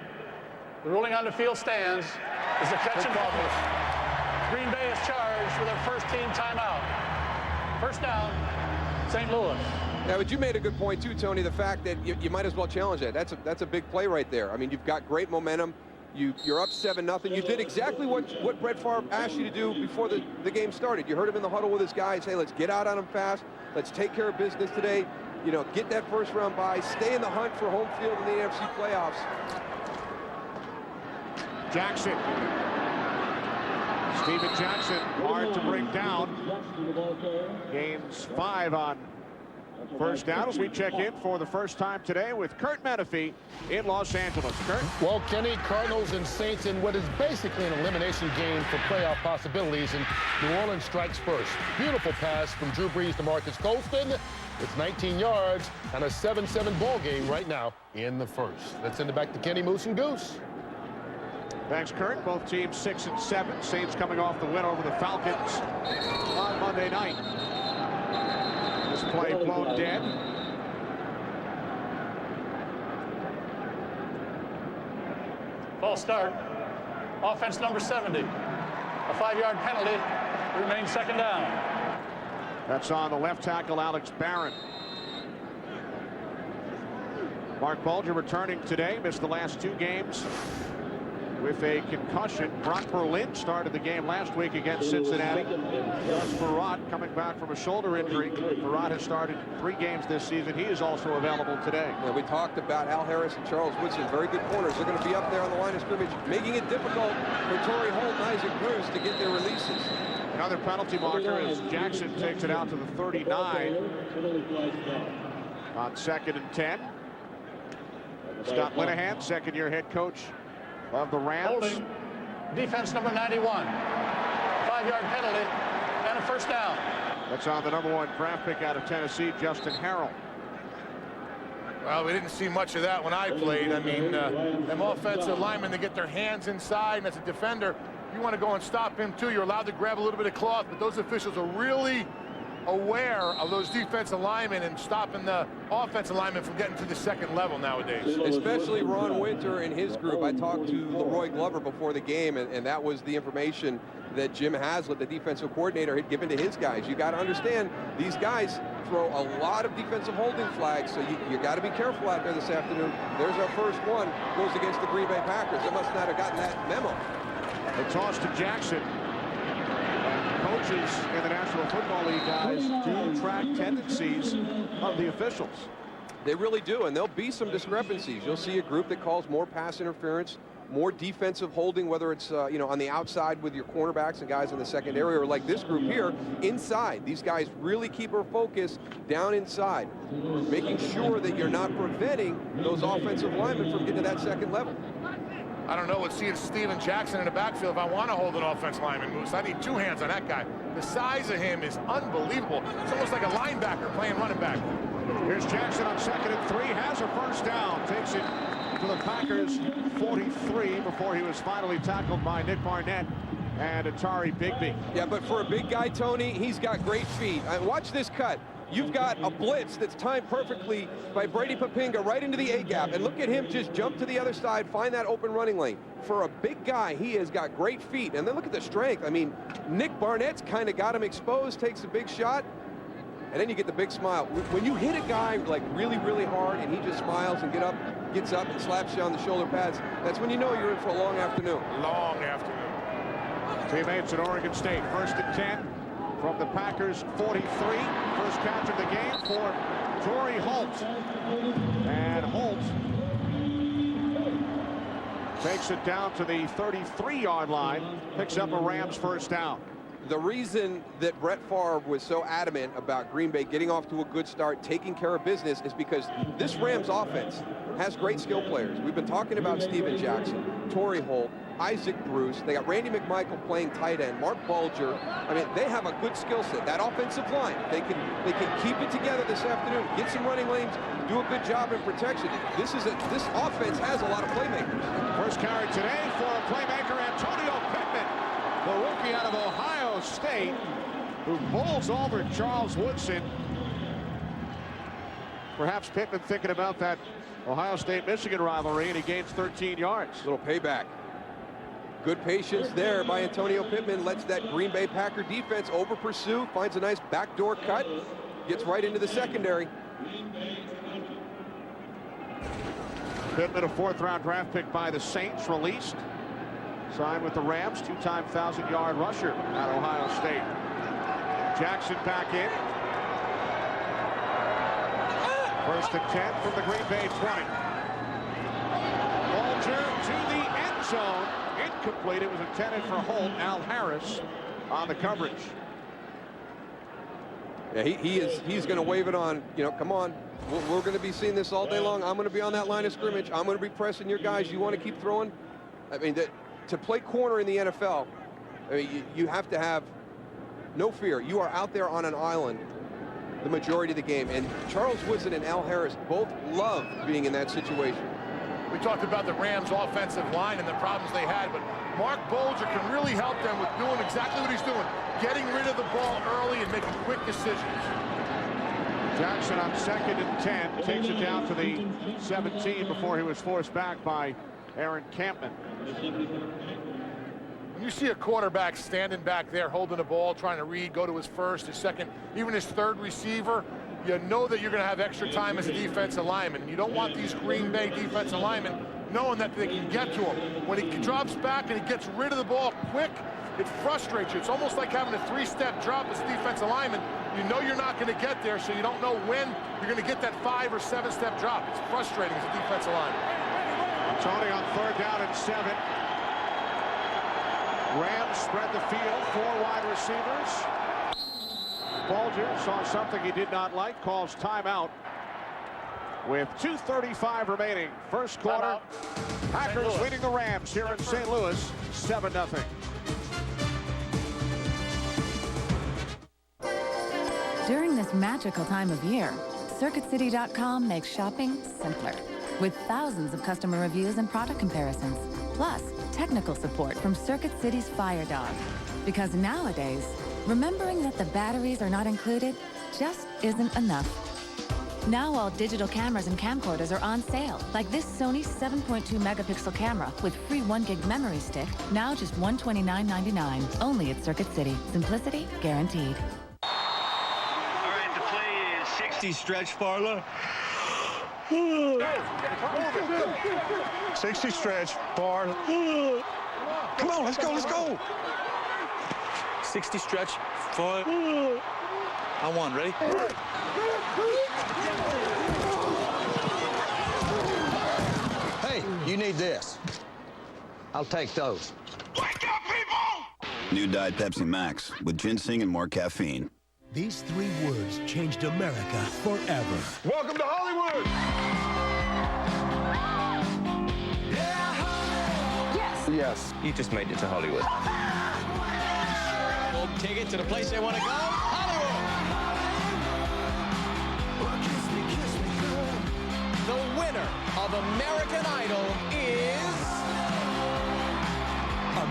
the ruling on the field stands is a catch and fumble. Green Bay is charged with their first team timeout. First down, St. Louis. Yeah, but you made a good point too, Tony. The fact that you might as well challenge that. That's a big play right there. I mean, you've got great momentum. You're up 7-0. You did exactly what Brett Favre asked you to do before the game started. You heard him in the huddle with his guys. Hey, let's get out on him fast. Let's take care of business today. You know, get that first round bye. Stay in the hunt for home field in the NFC playoffs. Jackson. Steven Jackson, hard to bring down. Gains 5 on first down as we check in for the first time today with Kurt Menefee in Los Angeles. Kurt? Well, Kenny, Cardinals and Saints in what is basically an elimination game for playoff possibilities, and New Orleans strikes first. Beautiful pass from Drew Brees to Marcus Colston. It's 19 yards and a 7-7 ball game right now in the first. Let's send it back to Kenny, Moose, and Goose. Thanks, Kurt. Both teams 6-7. Saints coming off the win over the Falcons on Monday night. This play blown dead. False start. Offense number 70. A 5-yard penalty. Remains second down. That's on the left tackle, Alex Barron. Marc Bulger returning today. Missed the last 2 games with a concussion. Brock Berlin started the game last week against Cincinnati. Gus Frerotte coming back from a shoulder injury. Frerotte has started 3 games this season. He is also available today. Yeah, we talked about Al Harris and Charles Woodson. Very good corners. They're going to be up there on the line of scrimmage, making it difficult for Torry Holt and Isaac Bruce to get their releases. Another penalty marker as Jackson takes it out to the 39 on 2nd and 10. Scott Linehan, second-year head coach of the Rams. Holding. Defense number 91. 5-yard penalty and a first down. That's on the number 1 draft pick out of Tennessee, Justin Harrell. Well, we didn't see much of that when I played. I mean, them offensive linemen, they get their hands inside, and as a defender, you want to go and stop him too. You're allowed to grab a little bit of cloth, but those officials are really aware of those defensive linemen and stopping the offensive linemen from getting to the second level nowadays. Especially Ron Winter and his group. I talked to Leroy Glover before the game, and that was the information that Jim Haslett, the defensive coordinator, had given to his guys. You got to understand, these guys throw a lot of defensive holding flags, so you got to be careful out there this afternoon. There's our first one, goes against the Green Bay Packers. They must not have gotten that memo. The toss to Jackson. Coaches in the National Football League, guys, do track tendencies of the officials. They really do, and there'll be some discrepancies. You'll see a group that calls more pass interference, more defensive holding, whether it's you know, on the outside with your cornerbacks and guys in the secondary, or like this group here, inside. These guys really keep their focus down inside, making sure that you're not preventing those offensive linemen from getting to that second level. I don't know what seeing Steven Jackson in the backfield if I want to hold an offense lineman, Moose. I need 2 hands on that guy. The size of him is unbelievable. It's almost like a linebacker playing running back. Here's Jackson on 2nd and 3, has a first down, takes it to the Packers 43 before he was finally tackled by Nick Barnett and Atari Bigby. Yeah, but for a big guy, Tony, he's got great feet. Watch this cut. You've got a blitz that's timed perfectly by Brady Papinga right into the A-gap. And look at him just jump to the other side, find that open running lane. For a big guy, he has got great feet. And then look at the strength. I mean, Nick Barnett's kind of got him exposed, takes a big shot, and then you get the big smile. When you hit a guy like really, really hard and he just smiles and gets up and slaps you on the shoulder pads, that's when you know you're in for a long afternoon. Long afternoon. Teammates at Oregon State, 1st and 10. From the Packers 43, first catch of the game for Torry Holt. And Holt takes it down to the 33-yard line, picks up a Rams first down. The reason that Brett Favre was so adamant about Green Bay getting off to a good start, taking care of business, is because this Rams offense has great skill players. We've been talking about Steven Jackson, Torry Holt, Isaac Bruce. They got Randy McMichael playing tight end, Marc Bulger. I mean, they have a good skill set. That offensive line, they can keep it together this afternoon, get some running lanes, do a good job in protection. This offense has a lot of playmakers. First carry today for a playmaker, Antonio Pittman, the rookie out of Ohio State. who bowls over Charles Woodson. Perhaps Pittman thinking about that Ohio State-Michigan rivalry, and he gains 13 yards. Little payback. Good patience there by Antonio Pittman. Lets that Green Bay Packer defense over pursue. Finds a nice backdoor cut. Gets right into the secondary. Pittman, a 4th-round draft pick by the Saints, released. Signed with the Rams, 2-time 1,000-yard rusher at Ohio State. Jackson back in. 1st and 10 from the Green Bay 20. Bulger to the end zone. Incomplete. It was intended for Holt. Al Harris on the coverage. Yeah, he's going to wave it on. You know, come on. We're going to be seeing this all day long. I'm going to be on that line of scrimmage. I'm going to be pressing your guys. You want to keep throwing? I mean, to play corner in the NFL, I mean, you have to have no fear. You are out there on an island the majority of the game. And Charles Woodson and Al Harris both love being in that situation. We talked about the Rams' offensive line and the problems they had, but Marc Bulger can really help them with doing exactly what he's doing, getting rid of the ball early and making quick decisions. Jackson on 2nd and 10 takes it down to the 17 before he was forced back by Aaron Campman. When you see a quarterback standing back there holding the ball, trying to read, go to his 1st, his 2nd, even his 3rd receiver, you know that you're going to have extra time as a defensive lineman. You don't want these Green Bay defensive linemen knowing that they can get to him. When he drops back and he gets rid of the ball quick, it frustrates you. It's almost like having a 3-step drop as a defensive lineman. You know you're not going to get there, so you don't know when you're going to get that 5- or 7-step drop. It's frustrating as a defensive lineman. Tony on 3rd down and 7. Rams spread the field, 4 wide receivers. Bulger saw something he did not like, calls timeout with 2:35 remaining. 1st quarter, Packers leading the Rams here in St. Louis, 7-0. During this magical time of year, CircuitCity.com makes shopping simpler. With thousands of customer reviews and product comparisons, plus technical support from Circuit City's Fire Dog. Because nowadays, remembering that the batteries are not included just isn't enough. Now all digital cameras and camcorders are on sale, like this Sony 7.2 megapixel camera with free 1 gig memory stick, now just $129.99. Only at Circuit City. Simplicity guaranteed. All right, the play is 60 stretch, Farla. 60 stretch, Farla. Come on, let's go, let's go. 60 stretch, 4. On 1, ready? Hey, you need this. I'll take those. Wake up, people! New Diet Pepsi Max with ginseng and more caffeine. These 3 words changed America forever. Welcome to Hollywood! Yes. You just made it to Hollywood. We'll take it to the place they want to go, Hollywood! The winner of American Idol is...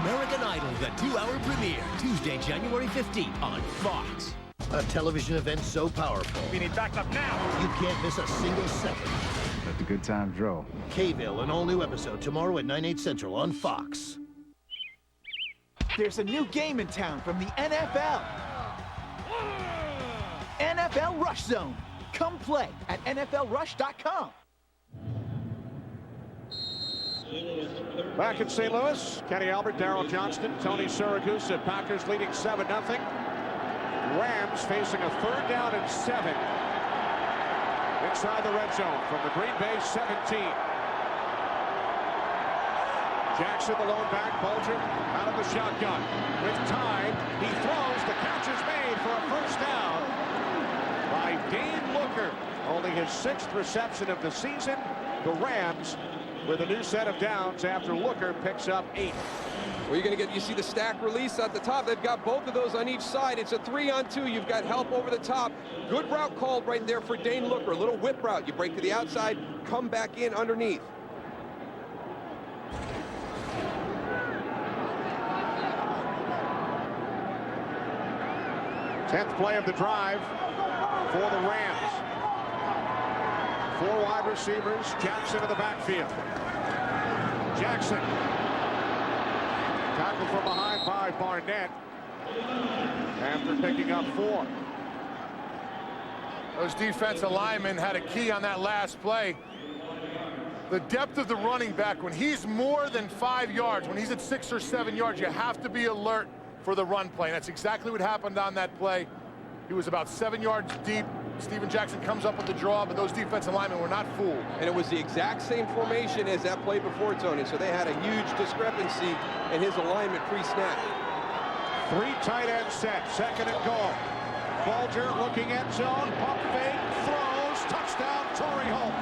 American Idol, the 2-hour premiere, Tuesday, January 15th on Fox. A television event so powerful. We need backup now. You can't miss a single second. Let the good times roll. K-Ville, an all-new episode tomorrow at 9/8 Central on Fox. There's a new game in town from the NFL. NFL Rush Zone. Come play at NFLRush.com. Back in St. Louis, Kenny Albert, Darryl Johnston, Tony Siragusa, Packers leading 7-0. Rams facing a 3rd down and 7 inside the red zone from the Green Bay 17. Jackson, the lone back, Bulger out of the shotgun. With time, he throws. The catch is made for a 1st down by Dane Looker. Only his 6th reception of the season. The Rams with a new set of downs after Looker picks up 8. Well, you're going to get, you see the stack release at the top. They've got both of those on each side. It's a 3-on-2. You've got help over the top. Good route called right there for Dane Looker. A little whip route. You break to the outside, come back in underneath. 10th play of the drive for the Rams. 4 wide receivers. Jackson in the backfield. Jackson. Tackled from behind by Barnett after picking up 4. Those defensive linemen had a key on that last play. The depth of the running back, when he's more than 5 yards, when he's at 6 or 7 yards, you have to be alert for the run play. And that's exactly what happened on that play. He was about 7 yards deep. Steven Jackson comes up with the draw, but those defensive linemen were not fooled. And it was the exact same formation as that play before, Tony. So they had a huge discrepancy in his alignment pre-snap. 3 tight end set, 2nd and goal. Bulger looking end zone, pump fake, throws, touchdown, Torry Holt.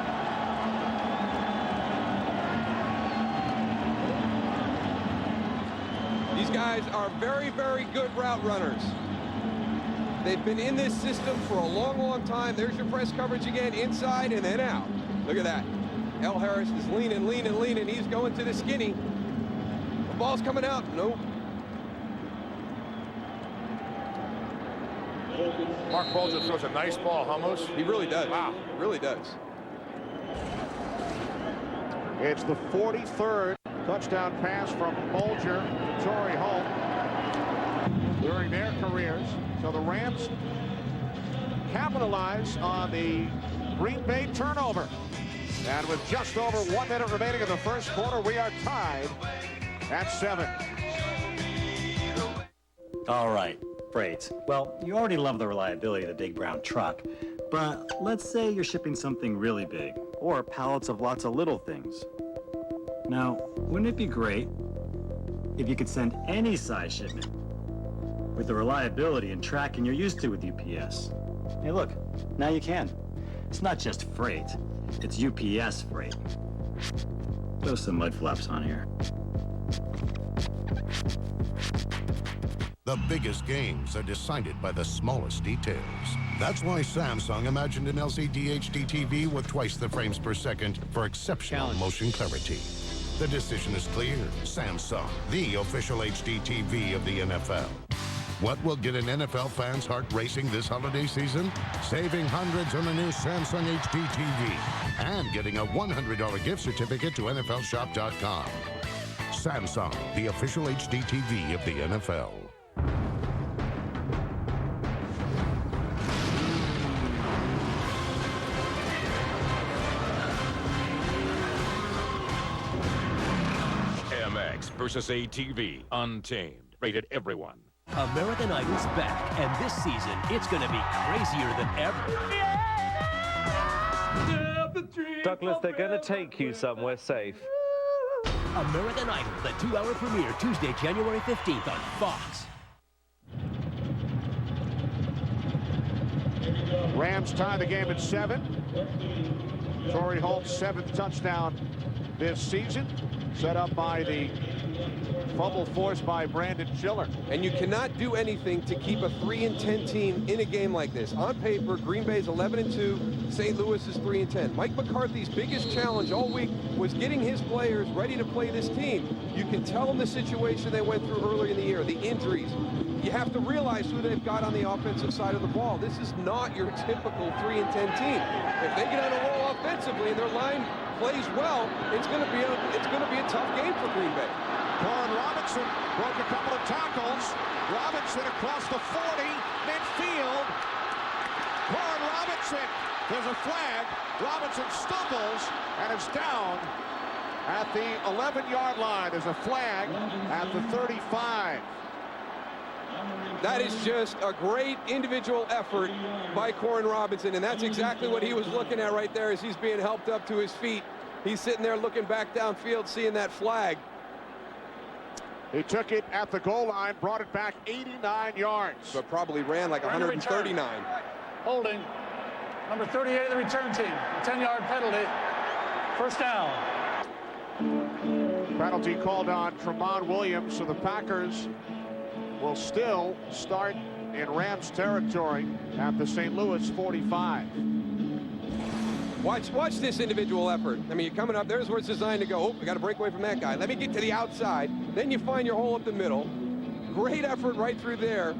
These guys are very, very good route runners. They've been in this system for a long, long time. There's your press coverage again, inside and then out. Look at that. Al Harris is leaning, leaning, leaning. He's going to the skinny. The ball's coming out. Nope. Marc Bulger throws a nice ball, Hummus. He really does. Wow. Really does. It's the 43rd touchdown pass from Bulger to Torry Holt during their careers. So the Rams capitalize on the Green Bay turnover. And with just over 1 minute remaining in the first quarter, we are tied at 7. All right, freight. Well, you already love the reliability of the big brown truck, but let's say you're shipping something really big, or pallets of lots of little things. Now, wouldn't it be great if you could send any size shipment with the reliability and tracking you're used to with UPS? Hey, look, now you can. It's not just freight, it's UPS freight. Throw some mud flaps on here. The biggest games are decided by the smallest details. That's why Samsung imagined an LCD HD TV with twice the frames per second for exceptional motion clarity. The decision is clear. Samsung, the official HD TV of the NFL. What will get an NFL fan's heart racing this holiday season? Saving hundreds on a new Samsung HD TV and getting a $100 gift certificate to NFLshop.com. Samsung, the official HD TV of the NFL. MX versus ATV, Untamed. Rated everyone. American Idol's back, and this season, it's going to be crazier than ever. Douglas, they're going to take you somewhere safe. American Idol, the 2-hour premiere, Tuesday, January 15th on Fox. Rams tie the game at 7. Torry Holt's 7th touchdown this season, set up by the fumble forced by Brandon Schiller. And you cannot do anything to keep a 3-10 team in a game like this. On paper, Green Bay's 11-2, St. Louis is 3-10. Mike McCarthy's biggest challenge all week was getting his players ready to play this team. You can tell them the situation they went through earlier in the year, the injuries. You have to realize who they've got on the offensive side of the ball. This is not your typical 3-10 team. If they get on a roll offensively and their line plays well, it's going to be a tough game for Green Bay. Corin Robinson broke a couple of tackles. Robinson across the 40, midfield. Corin Robinson, there's a flag. Robinson stumbles and is down at the 11-yard line. There's a flag at the 35. That is just a great individual effort by Corin Robinson, and that's exactly what he was looking at right there as he's being helped up to his feet. He's sitting there looking back downfield, seeing that flag. He took it at the goal line, brought it back 89 yards. But probably ran like 139. Holding. Number 38 of the return team. A 10-yard penalty. First down. Penalty called on Tramon Williams, so the Packers will still start in Rams territory at the St. Louis 45. Watch this individual effort. I mean, you're coming up. There's where it's designed to go. Oh, we got to break away from that guy. Let me get to the outside. Then you find your hole up the middle. Great effort right through there.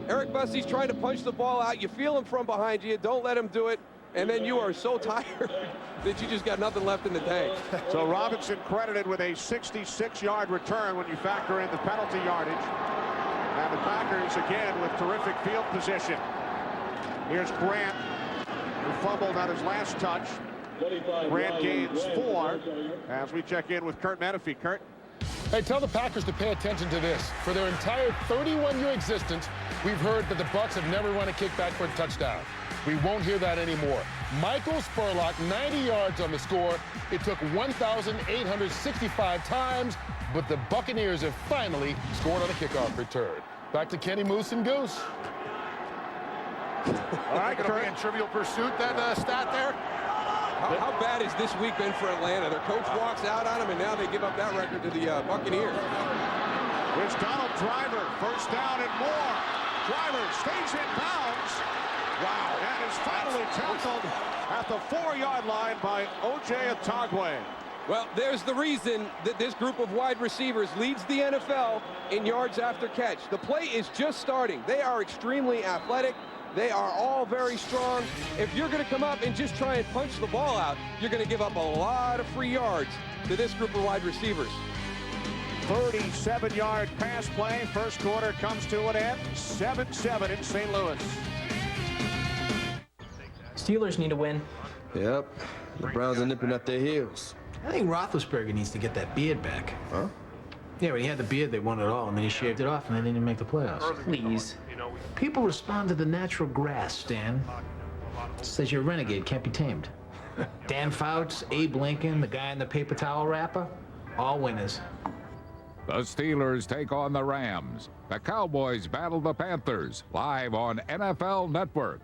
Eric Bussey's trying to punch the ball out. You feel him from behind you. Don't let him do it. And then you are so tired that you just got nothing left in the tank. So Robinson credited with a 66-yard return when you factor in the penalty yardage. And the Packers again with terrific field position. Here's Grant, who fumbled on his last touch. Grant gains 4 as we check in with Kurt Menefee. Kurt. Hey, tell the Packers to pay attention to this. For their entire 31-year existence, we've heard that the Bucs have never run a kickback for a touchdown. We won't hear that anymore. Michael Spurlock, 90 yards on the score. It took 1,865 times, but the Buccaneers have finally scored on a kickoff return. Back to Kenny Moose and Goose. All right, Kurt. In Trivial Pursuit, that stat there. How bad has this week been for Atlanta? Their coach walks out on them, and now they give up that record to the Buccaneers. Here's Donald Driver, first down and more. Driver stays in bounds. Wow, and is finally tackled at the 4-yard line by O.J. Atogwe. Well, there's the reason that this group of wide receivers leads the NFL in yards after catch. The play is just starting. They are extremely athletic. They are all very strong. If you're going to come up and just try and punch the ball out, you're going to give up a lot of free yards to this group of wide receivers. 37-yard pass play. First quarter comes to an end. 7-7 in St. Louis. Steelers need to win. Yep. The Browns are nipping at their heels. I think Roethlisberger needs to get that beard back. Huh? Yeah, when he had the beard, they won it all, and then he shaved it off, and then they didn't make the playoffs. Please. People respond to the natural grass, Stan. Says you're a renegade, can't be tamed. Dan Fouts, Abe Lincoln, the guy in the paper towel wrapper, all winners. The Steelers take on the Rams. The Cowboys battle the Panthers, live on NFL Network.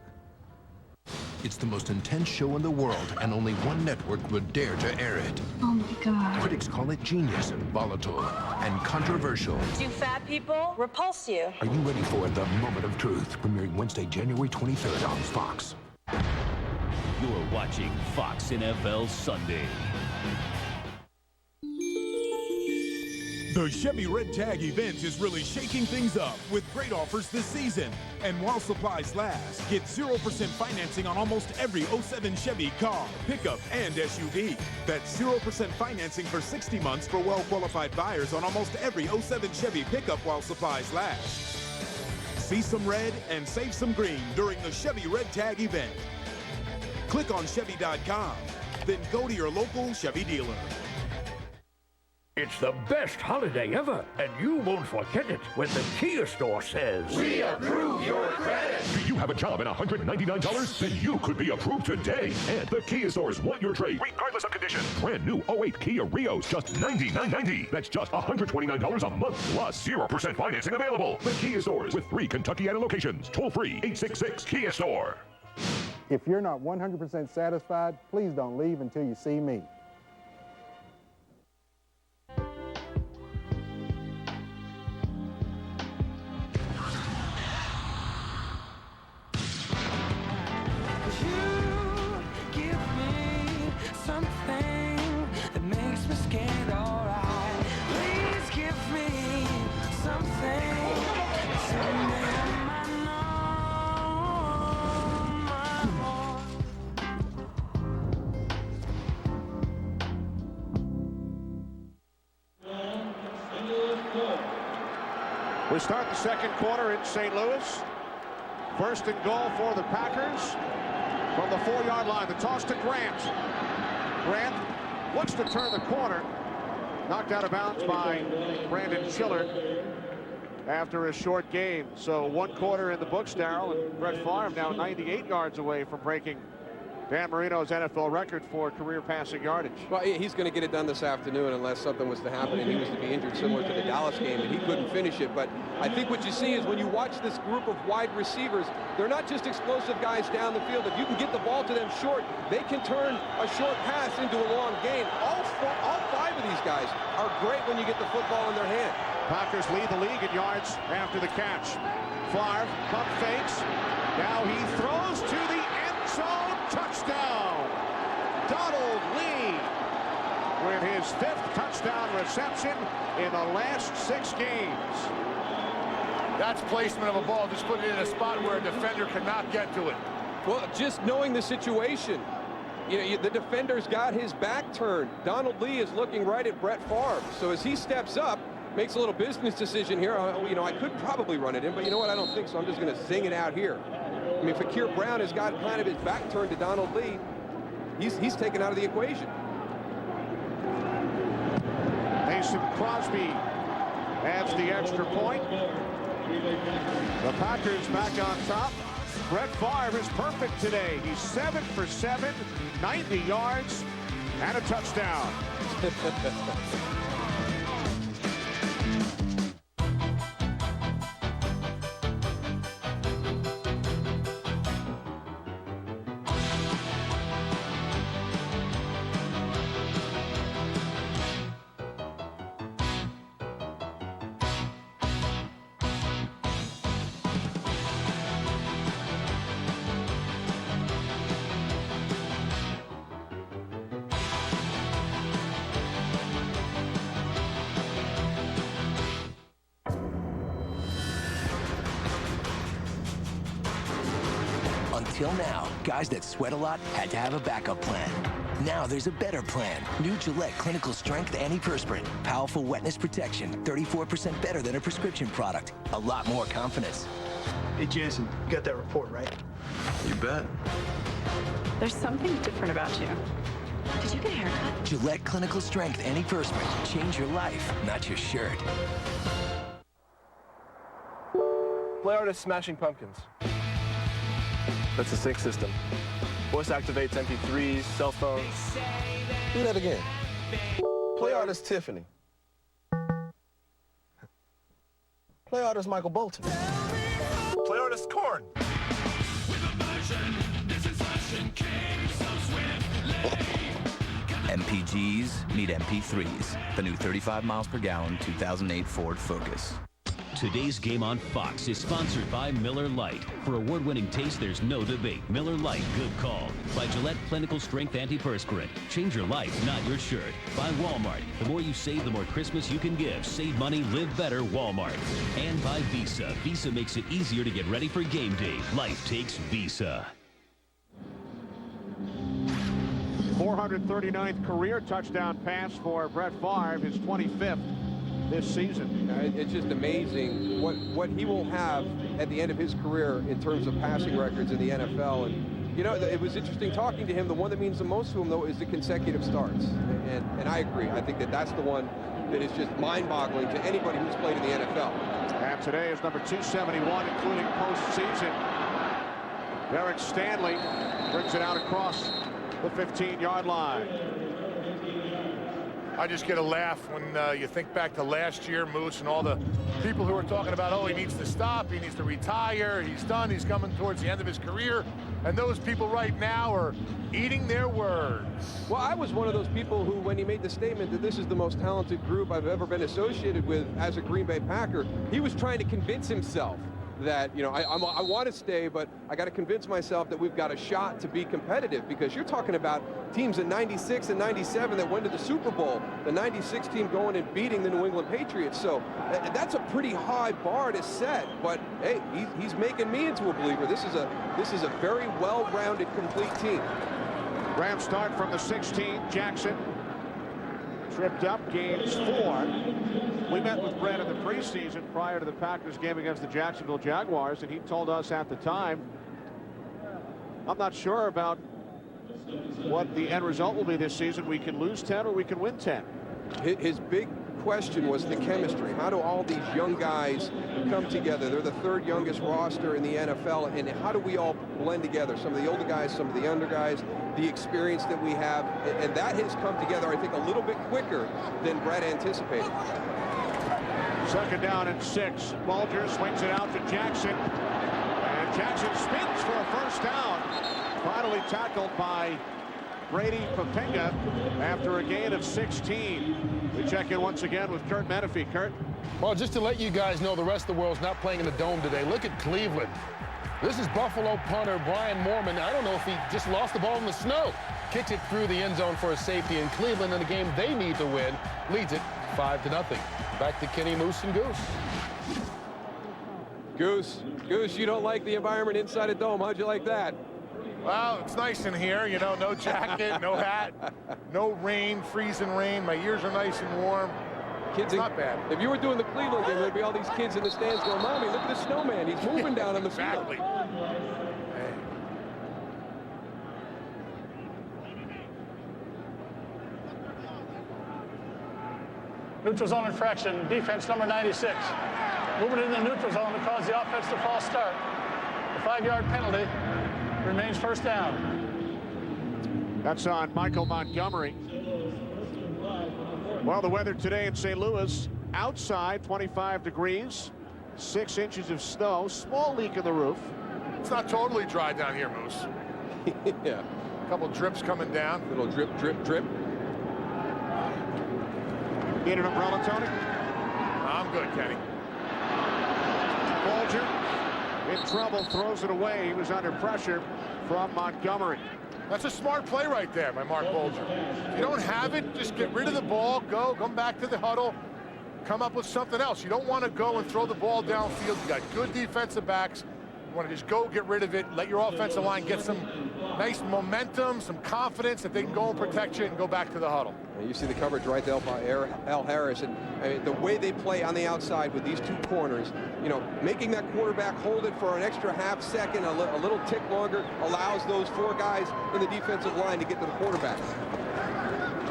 It's the most intense show in the world, and only one network would dare to air it. Oh my God. Critics call it genius, volatile, and controversial. Do fat people repulse you? Are you ready for The Moment of Truth, premiering Wednesday, January 23rd on Fox? You're watching Fox NFL Sunday. The Chevy Red Tag event is really shaking things up with great offers this season. And while supplies last, get 0% financing on almost every 07 Chevy car, pickup, and SUV. That's 0% financing for 60 months for well-qualified buyers on almost every 07 Chevy pickup while supplies last. See some red and save some green during the Chevy Red Tag event. Click on Chevy.com, then go to your local Chevy dealer. It's the best holiday ever, and you won't forget it when the Kia store says, "We approve your credit." Do you have a job and $199? Then you could be approved today. And the Kia stores want your trade, regardless of condition. Brand new 08 Kia Rios, just $99.90. That's just $129 a month, plus 0% financing available. The Kia stores with 3 Kentuckiana locations. Toll free, 866 Kia Store. If you're not 100% satisfied, please don't leave until you see me. We start the second quarter in St. Louis. First and goal for the Packers from the 4-yard line. The toss to Grant. Grant looks to turn the corner. Knocked out of bounds by Brandon Chillard after a short game. So 1 quarter in the books, Darrell, and Brett Favre now 98 yards away from breaking Dan Marino's NFL record for career passing yardage. Well, he's going to get it done this afternoon unless something was to happen and he was to be injured similar to the Dallas game and he couldn't finish it. But I think what you see is when you watch this group of wide receivers, they're not just explosive guys down the field. If you can get the ball to them short, they can turn a short pass into a long gain. All 5 of these guys are great when you get the football in their hand. Packers lead the league in yards after the catch. Favre pump fakes. Now he throws to the end zone. Touchdown! Donald Lee with his 5th touchdown reception in the last 6 games. That's placement of a ball. Just put it in a spot where a defender cannot get to it. Well, just knowing the situation, you know, the defender's got his back turned. Donald Lee is looking right at Brett Favre. So as he steps up, makes a little business decision here. You know, I could probably run it in, but you know what? I don't think so. I'm just going to zing it out here. I mean, Fakir Brown has got kind of his back turned to Donald Lee. He's taken out of the equation. Mason Crosby adds the extra point. The Packers back on top. Brett Favre is perfect today. He's 7 for 7, 90 yards, and a touchdown. Until now, guys that sweat a lot had to have a backup plan. Now there's a better plan. New Gillette Clinical Strength Antiperspirant. Powerful wetness protection. 34% better than a prescription product. A lot more confidence. Hey, Jason, you got that report, right? You bet. There's something different about you. Did you get a haircut? Gillette Clinical Strength Antiperspirant. Change your life, not your shirt. Play artist Smashing Pumpkins. That's a sync system. Voice activates MP3s, cell phones. Do that again. Play artist Tiffany. Play artist Michael Bolton. Play artist Korn. MPGs meet MP3s. The new 35 miles per gallon 2008 Ford Focus. Today's game on Fox is sponsored by Miller Lite. For award-winning taste, there's no debate. Miller Lite, good call. By Gillette Clinical Strength Antiperspirant. Change your life, not your shirt. By Walmart. The more you save, the more Christmas you can give. Save money, live better, Walmart. And by Visa. Visa makes it easier to get ready for game day. Life takes Visa. 439th career touchdown pass for Brett Favre, his 25th this season. It's just amazing what he will have at the end of his career in terms of passing records in the NFL. And you know, it was interesting talking to him. The one that means the most to him, though, is the consecutive starts. And I agree. I think that's the one that is just mind-boggling to anybody who's played in the NFL. And today is number 271, including postseason. Derek Stanley brings it out across the 15-yard line. I just get a laugh when you think back to last year, Moose, and all the people who are talking about, oh, he needs to stop, he needs to retire, he's done, he's coming towards the end of his career. And those people right now are eating their words. Well, I was one of those people who, when he made the statement that this is the most talented group I've ever been associated with as a Green Bay Packer, he was trying to convince himself that, you know, I want to stay, but I got to convince myself that we've got a shot to be competitive, because you're talking about teams in 96 and 97 that went to the Super Bowl, the 96 team going and beating the New England Patriots. So that's a pretty high bar to set, but hey, he's making me into a believer. This is a very well-rounded, complete team. Rams start from the 16. Jackson tripped up, gains 4. We met with Brett in the preseason prior to the Packers game against the Jacksonville Jaguars, and he told us at the time, I'm not sure about what the end result will be this season. We can lose 10 or we can win 10. His big question was the chemistry. How do all these young guys come together? They're the 3rd youngest roster in the NFL, and how do we all blend together? Some of the older guys, some of the younger guys, the experience that we have, and that has come together, I think, a little bit quicker than Brett anticipated. 2nd down and 6. Bulger swings it out to Jackson, and Jackson spins for a first down. Finally tackled by Brady Papinga after a gain of 16. We check in once again with Kurt Menefee. Kurt? Well, just to let you guys know, the rest of the world's not playing in the Dome today. Look at Cleveland. This is Buffalo punter Brian Moorman. I don't know if he just lost the ball in the snow. Kicks it through the end zone for a safety, and Cleveland, in a game they need to win, leads it 5-0. Back to Kenny, Moose, and Goose. Goose, you don't like the environment inside a dome. How'd you like that? Well, it's nice in here, you know, no jacket, no hat, no rain, freezing rain. My ears are nice and warm. Kids, it's not bad. If you were doing the Cleveland game, there'd be all these kids in the stands going, Mommy, look at the snowman. He's moving down on the field. Exactly. Neutral zone infraction, defense number 96. Moving into the neutral zone to cause the offense to false start. The 5-yard penalty remains first down. That's on Michael Montgomery. Well, the weather today in St. Louis, outside 25 degrees, 6 inches of snow, small leak in the roof. It's not totally dry down here, Moose. Yeah. A couple drips coming down. Little drip, drip, drip. Need an umbrella, Tony? I'm good, Kenny. Bulger in trouble, throws it away. He was under pressure from Montgomery. That's a smart play right there by Marc Bulger. If you don't have it, just get rid of the ball, come back to the huddle, come up with something else. You don't want to go and throw the ball downfield. You got good defensive backs. You want to just go get rid of it, let your offensive line get some nice momentum, some confidence that they can go and protect you and go back to the huddle. And you see the coverage right there by Al Harris, and I mean, the way they play on the outside with these two corners, you know, making that quarterback hold it for an extra half second, a little tick longer, allows those 4 guys in the defensive line to get to the quarterback.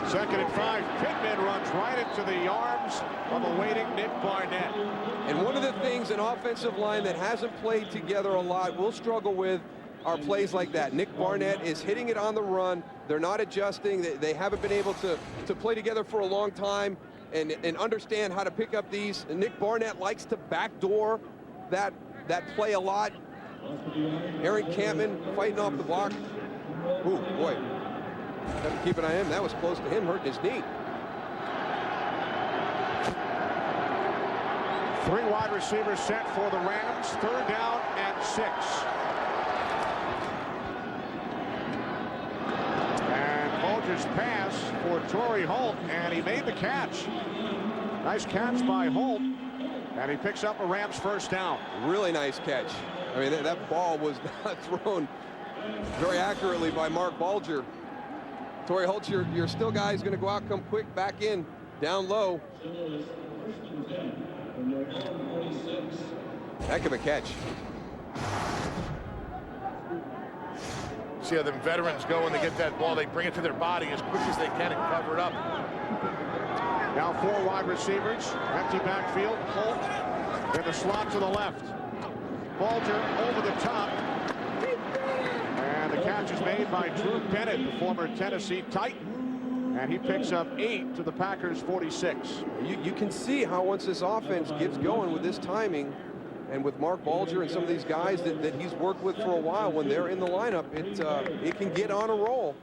2nd and 5. Pittman runs right into the arms of a waiting Nick Barnett. And one of the things an offensive line that hasn't played together a lot will struggle with are plays like that. Nick Barnett is hitting it on the run. They're not adjusting. They haven't been able to play together for a long time and understand how to pick up these. And Nick Barnett likes to backdoor that play a lot. Aaron Campman fighting off the block. Ooh, boy. Got to keep an eye on him. That was close to him hurting his knee. 3 wide receivers set for the Rams. 3rd down and 6. And Bulger's pass for Torry Holt, and he made the catch. Nice catch by Holt, and he picks up a Rams 1st down. Really nice catch. I mean, that ball was not thrown very accurately by Marc Bulger. Torry Holt, your still guy, is going to go out, come quick, back in, down low. Heck of a catch. See how the veterans go when they get that ball, they bring it to their body as quick as they can and cover it up. Now 4 wide receivers, empty backfield. Holt in the slot to the left. Bulger over the top. And the catch is made by Drew Bennett, the former Tennessee Titan. And he picks up 8 to the Packers 46. You can see how once this offense gets going with this timing and with Marc Bulger and some of these guys that he's worked with for a while, when they're in the lineup, it can get on a roll.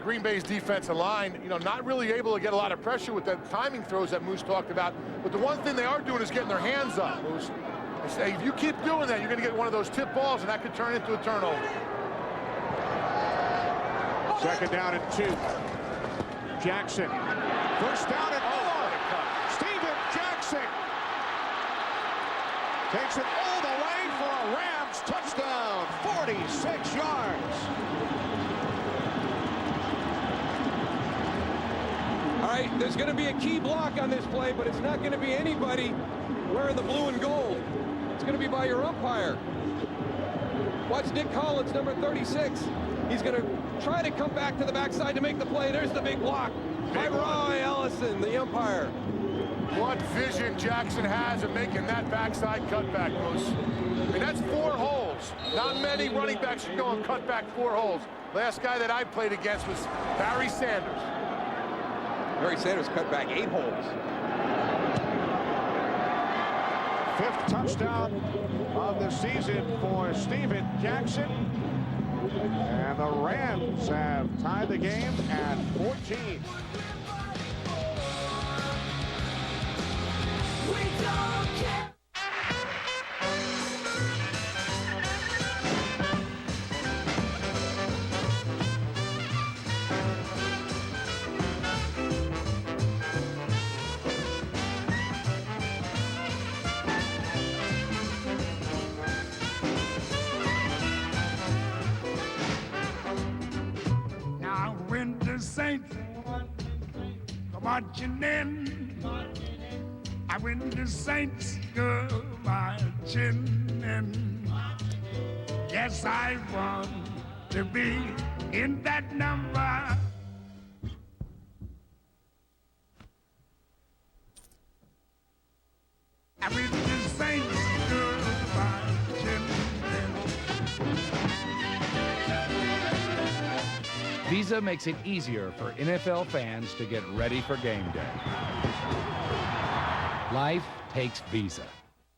Green Bay's defensive line, you know, not really able to get a lot of pressure with the timing throws that Moose talked about. But the one thing they are doing is getting their hands up, Moose. I say, if you keep doing that, you're going to get one of those tip balls, and that could turn into a turnover. 2nd down and 2. Jackson. 1st down and 4. Steven Jackson takes it all the way for a Rams touchdown. 46 yards. All right, there's going to be a key block on this play, but it's not going to be anybody wearing the blue and gold. It's going to be by your umpire. Watch Nick Collins, number 36. He's going to try to come back to the backside to make the play. There's the big block by Roy Ellison, the umpire. What vision Jackson has of making that backside cutback, Moose. I mean, that's 4 holes. Not many running backs can go and cut back 4 holes. Last guy that I played against was Barry Sanders. Barry Sanders cut back 8 holes. 5th touchdown of the season for Steven Jackson. And the Rams have tied the game at 14. We don't care. Saints go marching in. And when the Saints go marching in, yes, I want to be in that number. And when the Saints go marching in. Visa makes it easier for NFL fans to get ready for game day. Life takes Visa.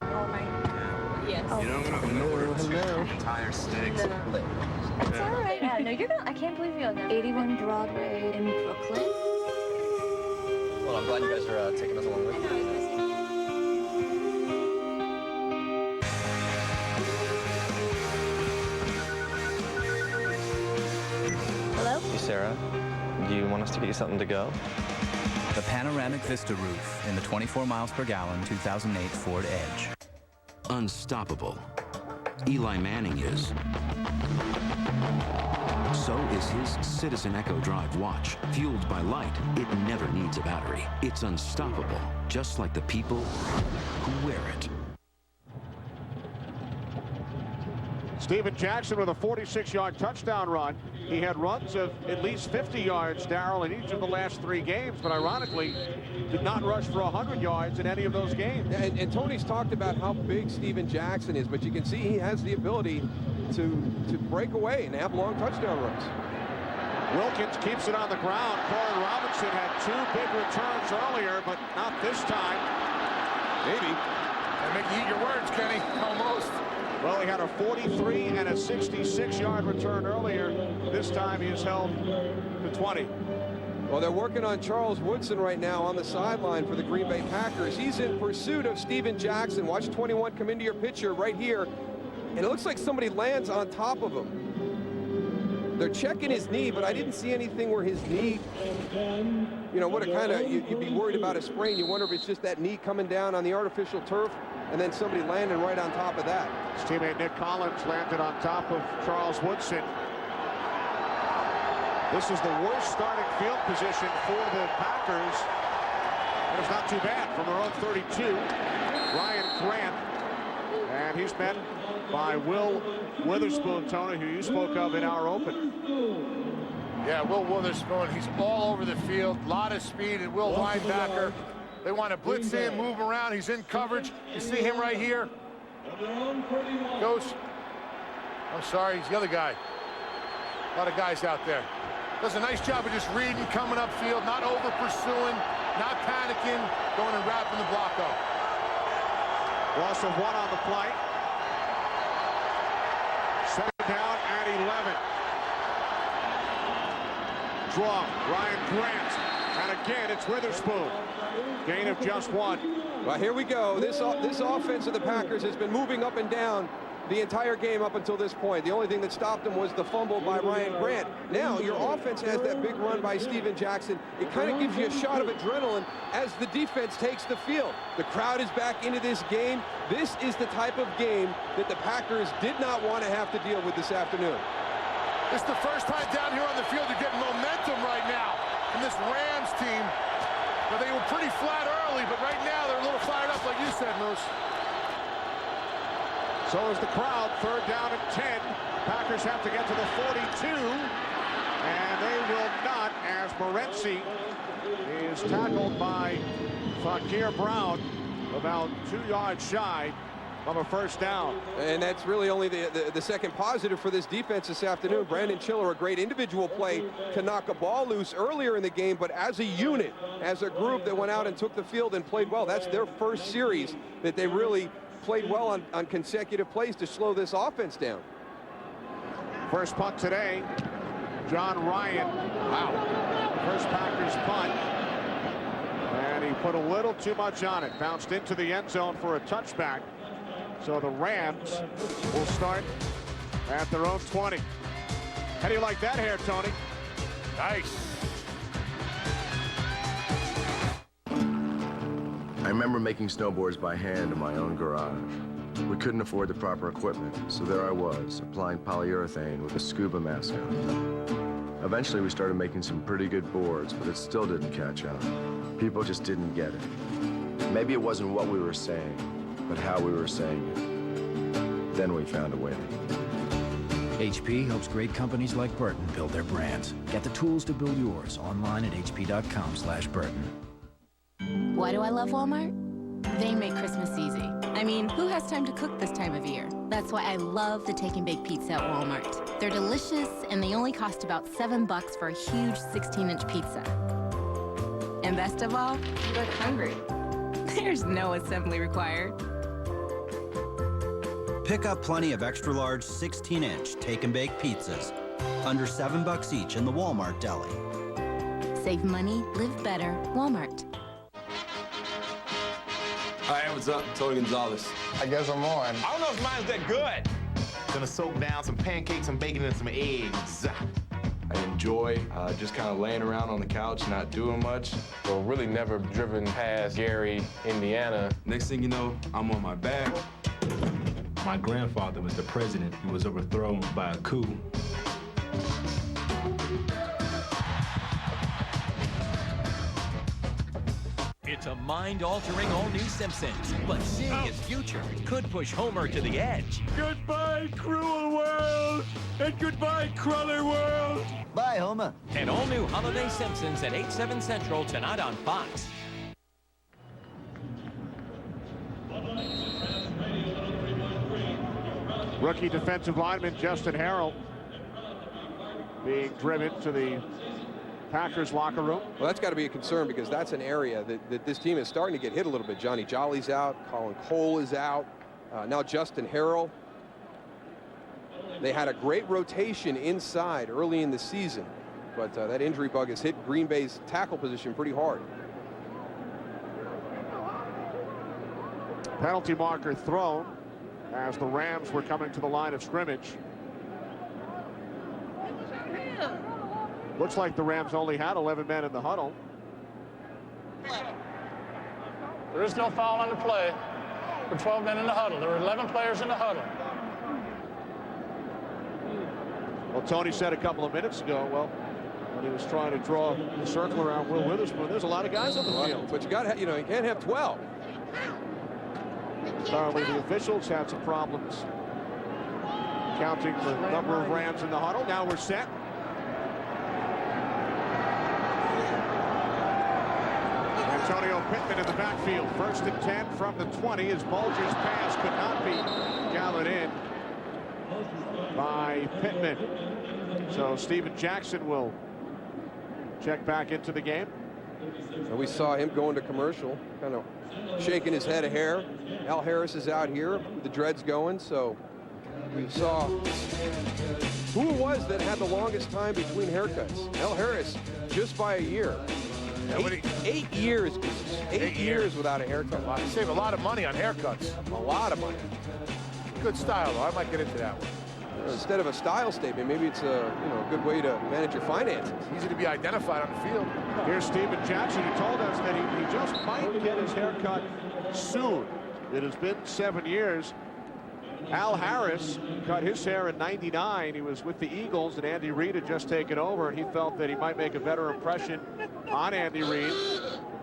Oh my God. Yes. You know, hello. Entire sticks. It's all right. Yeah, no, you're gonna. I can't believe you're gonna. 81 Broadway in Brooklyn. Well, I'm glad you guys are taking us along with you. Hello? Hey, Sarah. Do you want us to get you something to go? The panoramic Vista roof in the 24 miles per gallon 2008 Ford Edge. Unstoppable. Eli Manning is. So is his Citizen Echo Drive watch. Fueled by light, it never needs a battery. It's unstoppable, just like the people who wear it. Steven Jackson with a 46-yard touchdown run. He had runs of at least 50 yards, Darrell, in each of the last 3 games, but ironically did not rush for 100 yards in any of those games. And Tony's talked about how big Steven Jackson is, but you can see he has the ability to break away and have long touchdown runs. Wilkins keeps it on the ground. Corey Robinson had 2 big returns earlier, but not this time. Maybe. And make you eat your words, Kenny. Almost. Well, he had a 43 and a 66-yard return earlier. This time he is held to 20. Well, they're working on Charles Woodson right now on the sideline for the Green Bay Packers. He's in pursuit of Steven Jackson. Watch 21 come into your picture right here. And it looks like somebody lands on top of him. They're checking his knee, but I didn't see anything where his knee, you know, what it kind of, you'd be worried about a sprain. You wonder if it's just that knee coming down on the artificial turf and then somebody landing right on top of that. His teammate Nick Collins landed on top of Charles Woodson. This is the worst starting field position for the Packers. And it's not too bad from their own 32. Ryan Grant. And he's met by Will Witherspoon, Tony, who you spoke of in our open. Yeah, Will Witherspoon, he's all over the field, a lot of speed, and Will linebacker. They want to blitz in, move him around. He's in coverage. You see him right here. Goes. I'm sorry, he's the other guy. A lot of guys out there. Does a nice job of just reading, coming upfield, not over pursuing, not panicking, going and wrapping the block up. Loss of 1 on the play. Second down at 11. Draw, Ryan Grant. And again, it's Witherspoon. Gain of just 1. Well, here we go. This offense of the Packers has been moving up and down the entire game up until this point. The only thing that stopped them was the fumble by Ryan Grant. Now, your offense has that big run by Steven Jackson. It kind of gives you a shot of adrenaline as the defense takes the field. The crowd is back into this game. This is the type of game that the Packers did not want to have to deal with this afternoon. This is the first time down here on the field you're getting momentum right now from this Rams team. But they were pretty flat early, but right now they're a little fired up, like you said, Moose. So is the crowd. 3rd down and 10. Packers have to get to the 42. And they will not, as Morency is tackled by Fakir Brown about 2 yards shy of a first down. And that's really only the second positive for this defense this afternoon. Brandon Chiller, a great individual play to knock a ball loose earlier in the game, but as a unit, as a group that went out and took the field and played well, that's their first series that they really played well on consecutive plays to slow this offense down. First punt today, John Ryan. Wow. First Packers punt. And he put a little too much on it. Bounced into the end zone for a touchback. So the Rams will start at their own 20. How do you like that hair, Tony? Nice. I remember making snowboards by hand in my own garage. We couldn't afford the proper equipment, so there I was, applying polyurethane with a scuba mask on. Eventually, we started making some pretty good boards, but it still didn't catch on. People just didn't get it. Maybe it wasn't what we were saying, but how we were saying it. Then we found a way. HP helps great companies like Burton build their brands. Get the tools to build yours online at hp.com/Burton. Why do I love Walmart? They make Christmas easy. I mean, who has time to cook this time of year? That's why I love the Take and Bake pizza at Walmart. They're delicious, and they only cost about $7 for a huge 16-inch pizza. And best of all, you look hungry. There's no assembly required. Pick up plenty of extra-large 16-inch Take and Bake pizzas. Under $7 each in the Walmart deli. Save money, live better, Walmart. Hi, what's up? Tony Gonzalez. I guess I'm on. I don't know if mine's that good. Gonna soak down some pancakes and bacon and some eggs. I enjoy just kind of laying around on the couch, not doing much. Well, really never driven past Gary, Indiana. Next thing you know, I'm on my back. My grandfather was the president. He was overthrown by a coup. It's a mind-altering all-new Simpsons, but seeing its future could push Homer to the edge. Goodbye, cruel world, and goodbye, cruller world. Bye, Homer. An all-new Holiday Simpsons at 8/7 Central tonight on Fox. Rookie defensive lineman Justin Harrell being driven to the Packers locker room. Well, that's got to be a concern because that's an area that this team is starting to get hit a little bit. Johnny Jolly's out. Colin Cole is out. Now Justin Harrell. They had a great rotation inside early in the season, but that injury bug has hit Green Bay's tackle position pretty hard. Penalty marker thrown as the Rams were coming to the line of scrimmage. Looks like the Rams only had 11 men in the huddle. There is no foul on the play for 12 men in the huddle. There were 11 players in the huddle. Well, Tony said a couple of minutes ago, well, when he was trying to draw the circle around Will Witherspoon, there's a lot of guys on the field. But you got to, you can't have 12. Apparently the officials had some problems counting the number of Rams in the huddle. Now we're set. Antonio Pittman in the backfield. 1st and 10 from the 20 as Bulger's pass could not be gathered in by Pittman. So Steven Jackson will check back into the game. And we saw him going to commercial, kind of shaking his head of hair. Al Harris is out here with the dreads going, so we saw who it was that had the longest time between haircuts. Al Harris, just by a year. 8 years. 8 years without a haircut. You save a lot of money on haircuts. A lot of money. Good style, though. I might get into that one. Instead of a style statement, maybe it's a good way to manage your finances. Easy to be identified on the field. Here's Steven Jackson, who told us that he just might get his haircut soon. It has been 7 years. Al Harris cut his hair in '99. He was with the Eagles, and Andy Reid had just taken over, and he felt that he might make a better impression on Andy Reid.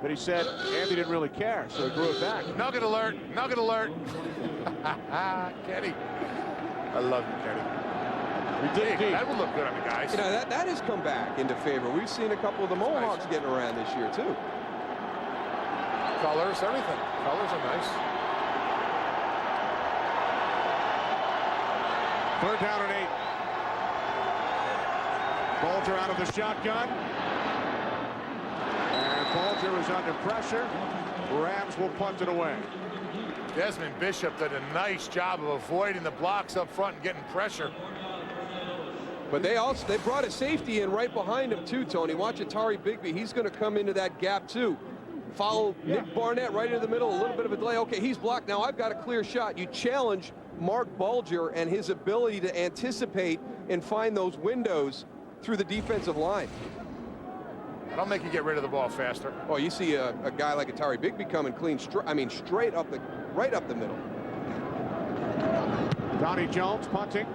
But he said Andy didn't really care, so he grew it back. Nugget alert! Nugget alert! Kenny. I love you, Kenny. That would look good on the guys. That has come back into favor. We've seen a couple of the Mohawks getting around this year, too. Colors, everything. Colors are nice. 3rd down and 8. Bulger out of the shotgun. And Bulger is under pressure. Rams will punt it away. Desmond Bishop did a nice job of avoiding the blocks up front and getting pressure. But they brought a safety in right behind him too, Tony. Watch Atari Bigby. He's going to come into that gap too. Follow Nick Barnett right into the middle. A little bit of a delay. Okay, he's blocked. Now I've got a clear shot. You challenge Marc Bulger and his ability to anticipate and find those windows through the defensive line. That'll make you get rid of the ball faster. Oh, you see a guy like Atari Bigby coming clean, straight up right up the middle. Donnie Jones punting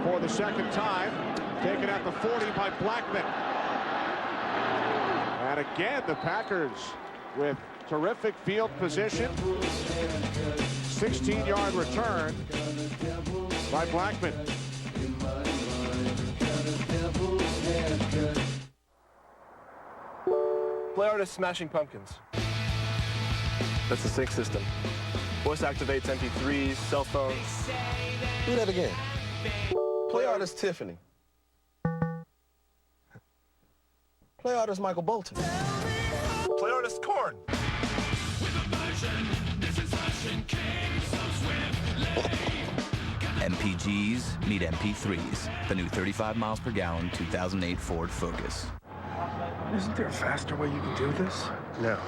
for the 2nd time. Taken at the 40 by Blackman. And again, the Packers with terrific field position. 16-yard return by Blackman. Play artist Smashing Pumpkins. That's the sync system. Voice activates MP3s, cell phones. Do that again. Play artist Tiffany. Play artist Michael Bolton. Play artist Korn. MPGs meet MP3s. The new 35 miles per gallon 2008 Ford Focus. Isn't there a faster way you can do this? No.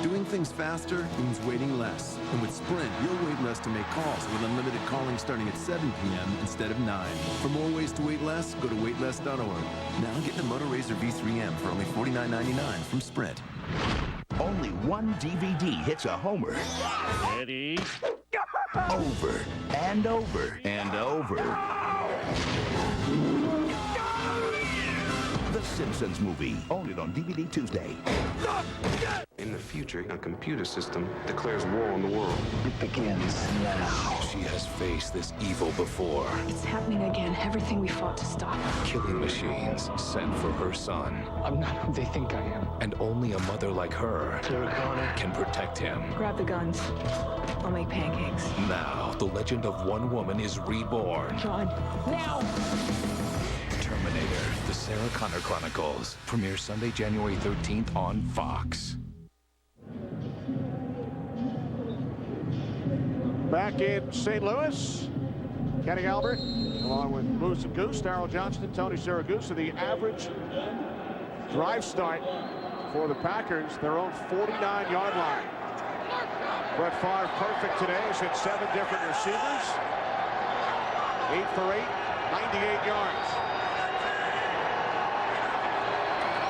Doing things faster means waiting less. And with Sprint, you'll wait less to make calls with unlimited calling starting at 7 p.m. instead of 9. For more ways to wait less, go to waitless.org. Now get the Moto Razr V3M for only $49.99 from Sprint. Only one DVD hits a homer. Ready? Over and over and over. The Simpsons movie, only on DVD Tuesday. In the future, a computer system declares war on the world. It begins now. She has faced this evil before. It's happening again. Everything we fought to stop. Killing machines sent for her son. I'm not who they think I am. And only a mother like her, Sarah Connor, can protect him. Grab the guns. I'll make pancakes. Now, the legend of one woman is reborn. John, now! Terminator, the Sarah Connor Chronicles. Premieres Sunday, January 13th on Fox. Back in St. Louis, Kenny Albert, along with Moose and Goose, Darryl Johnston, Tony Siragusa. The average drive start for the Packers, their own 49-yard line. Brett Favre perfect today. He's hit 7 different receivers. 8 for 8, 98 yards.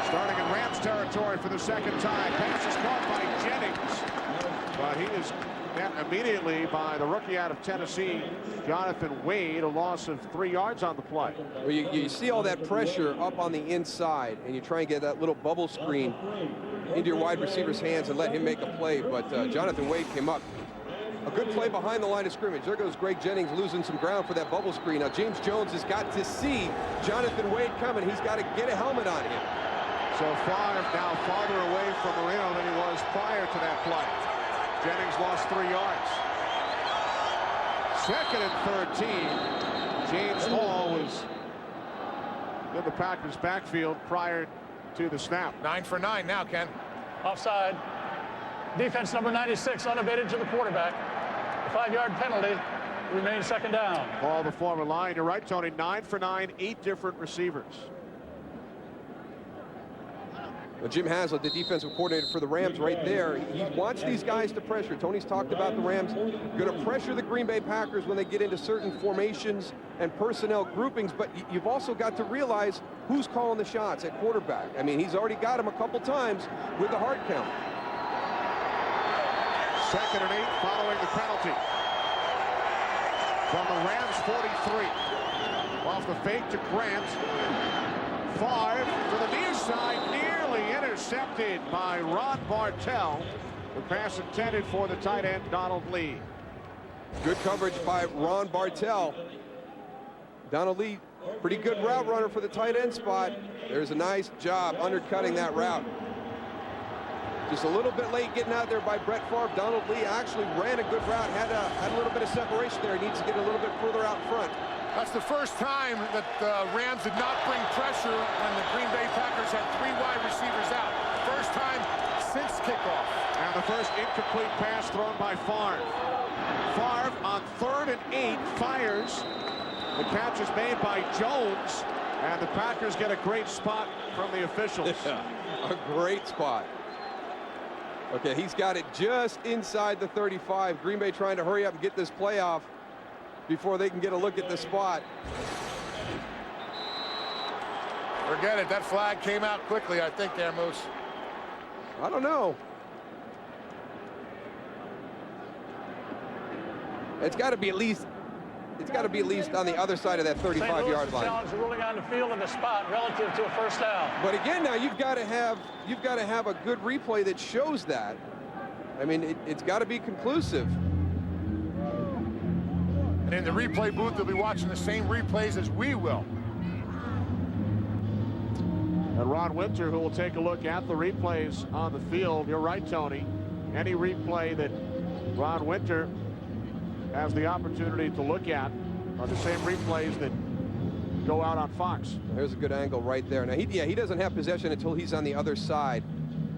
Starting in Rams territory for the second time. Pass is caught by Jennings, but he is met immediately by the rookie out of Tennessee, Jonathan Wade, a loss of 3 yards on the play. Well, you see all that pressure up on the inside, and you try and get that little bubble screen into your wide receiver's hands and let him make a play, but Jonathan Wade came up. A good play behind the line of scrimmage. There goes Greg Jennings losing some ground for that bubble screen. Now James Jones has got to see Jonathan Wade coming. He's got to get a helmet on him. So Favre now farther away from Marino than he was prior to that play. Jennings lost 3 yards. 2nd and 13. James Hall was in the Packers backfield prior to the snap. 9 for 9 now, Ken. Offside. Defense number 96 unabated to the quarterback. The 5-yard penalty remains second down. Ball the former line. You're right, Tony. 9 for 9, 8 different receivers. Well, Jim Haslett, the defensive coordinator for the Rams right there, he wants these guys to pressure. Tony's talked about the Rams going to pressure the Green Bay Packers when they get into certain formations and personnel groupings, but you've also got to realize who's calling the shots at quarterback. I mean, he's already got them a couple times with the hard count. 2nd and 8 following the penalty. From the Rams 43. Off the fake to Grant. Favre to the near side, nearly intercepted by Ron Bartell. The pass intended for the tight end, Donald Lee. Good coverage by Ron Bartell. Donald Lee, pretty good route runner for the tight end spot. There's a nice job undercutting that route. Just a little bit late getting out there by Brett Favre. Donald Lee actually ran a good route, had a little bit of separation there. He needs to get a little bit further out front. That's the first time that the Rams did not bring pressure when the Green Bay Packers had 3 wide receivers out. First time since kickoff. And the first incomplete pass thrown by Favre. Favre on 3rd and 8 fires. The catch is made by Jones, and the Packers get a great spot from the officials. A great spot. Okay, he's got it just inside the 35. Green Bay trying to hurry up and get this play off before they can get a look at the spot. Forget it. That flag came out quickly, I think, there, Moose. I don't know. It's got to be at least. It's got to be at least on the other side of that 35-yard line. Challenge ruling on the field in the spot relative to a first down. But again, now you've got to have a good replay that shows that. I mean, it's got to be conclusive. And in the replay booth, they'll be watching the same replays as we will. And Ron Winter, who will take a look at the replays on the field. You're right, Tony. Any replay that Ron Winter has the opportunity to look at are the same replays that go out on Fox. There's a good angle right there. Now, he doesn't have possession until he's on the other side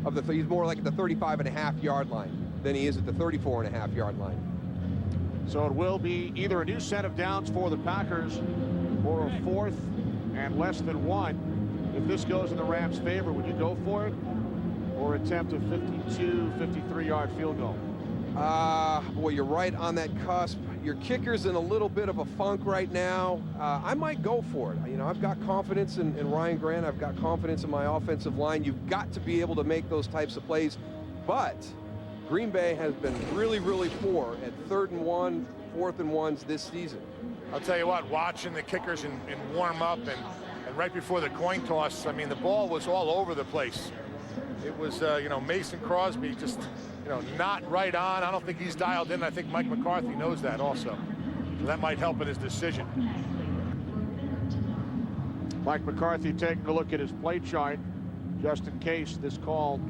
of the. He's more like at the 35.5-yard line than he is at the 34.5-yard line. So it will be either a new set of downs for the Packers or a 4th and less than 1. If this goes in the Rams' favor, would you go for it or attempt a 52, 53-yard field goal? Boy, you're right on that cusp. Your kicker's in a little bit of a funk right now. I might go for it. You know, I've got confidence in Ryan Grant. I've got confidence in my offensive line. You've got to be able to make those types of plays. But Green Bay has been really, really poor at 3rd and 1, 4th and 1s this season. I'll tell you what, watching the kickers and warm up and right before the coin toss, I mean, the ball was all over the place. It was, you know, Mason Crosby just, you know, not right on. I don't think he's dialed in. I think Mike McCarthy knows that also. So that might help in his decision. Mike McCarthy taking a look at his play chart just in case this call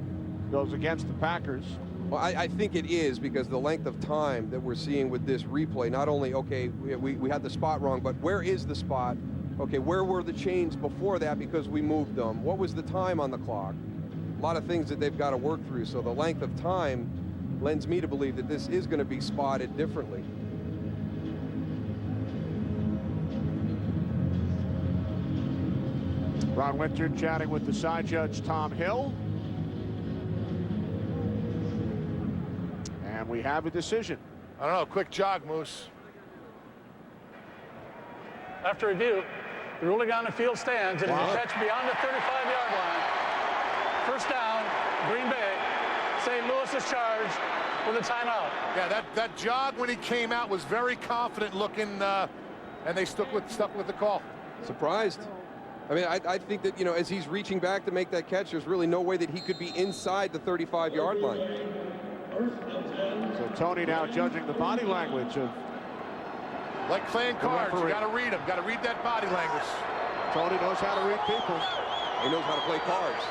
goes against the Packers. Well, I think it is, because the length of time that we're seeing with this replay, not only, okay, we had the spot wrong, but where is the spot? Okay, where were the chains before that because we moved them? What was the time on the clock? A lot of things that they've got to work through. So the length of time lends me to believe that this is going to be spotted differently. Ron Winter chatting with the side judge, Tom Hill. And we have a decision. I don't know, quick jog, Moose. After review, the ruling on the field stands. It is a catch beyond the 35-yard line. First down, Green Bay. St. Louis is charged with a timeout. Yeah, that jog when he came out was very confident looking, and they stuck with the call. Surprised. I mean, I think that, you know, as he's reaching back to make that catch, there's really no way that he could be inside the 35-yard line. So Tony now judging the body language of. Like playing cards, you got to read them. Got to read that body language. Tony knows how to read people. He knows how to play cards.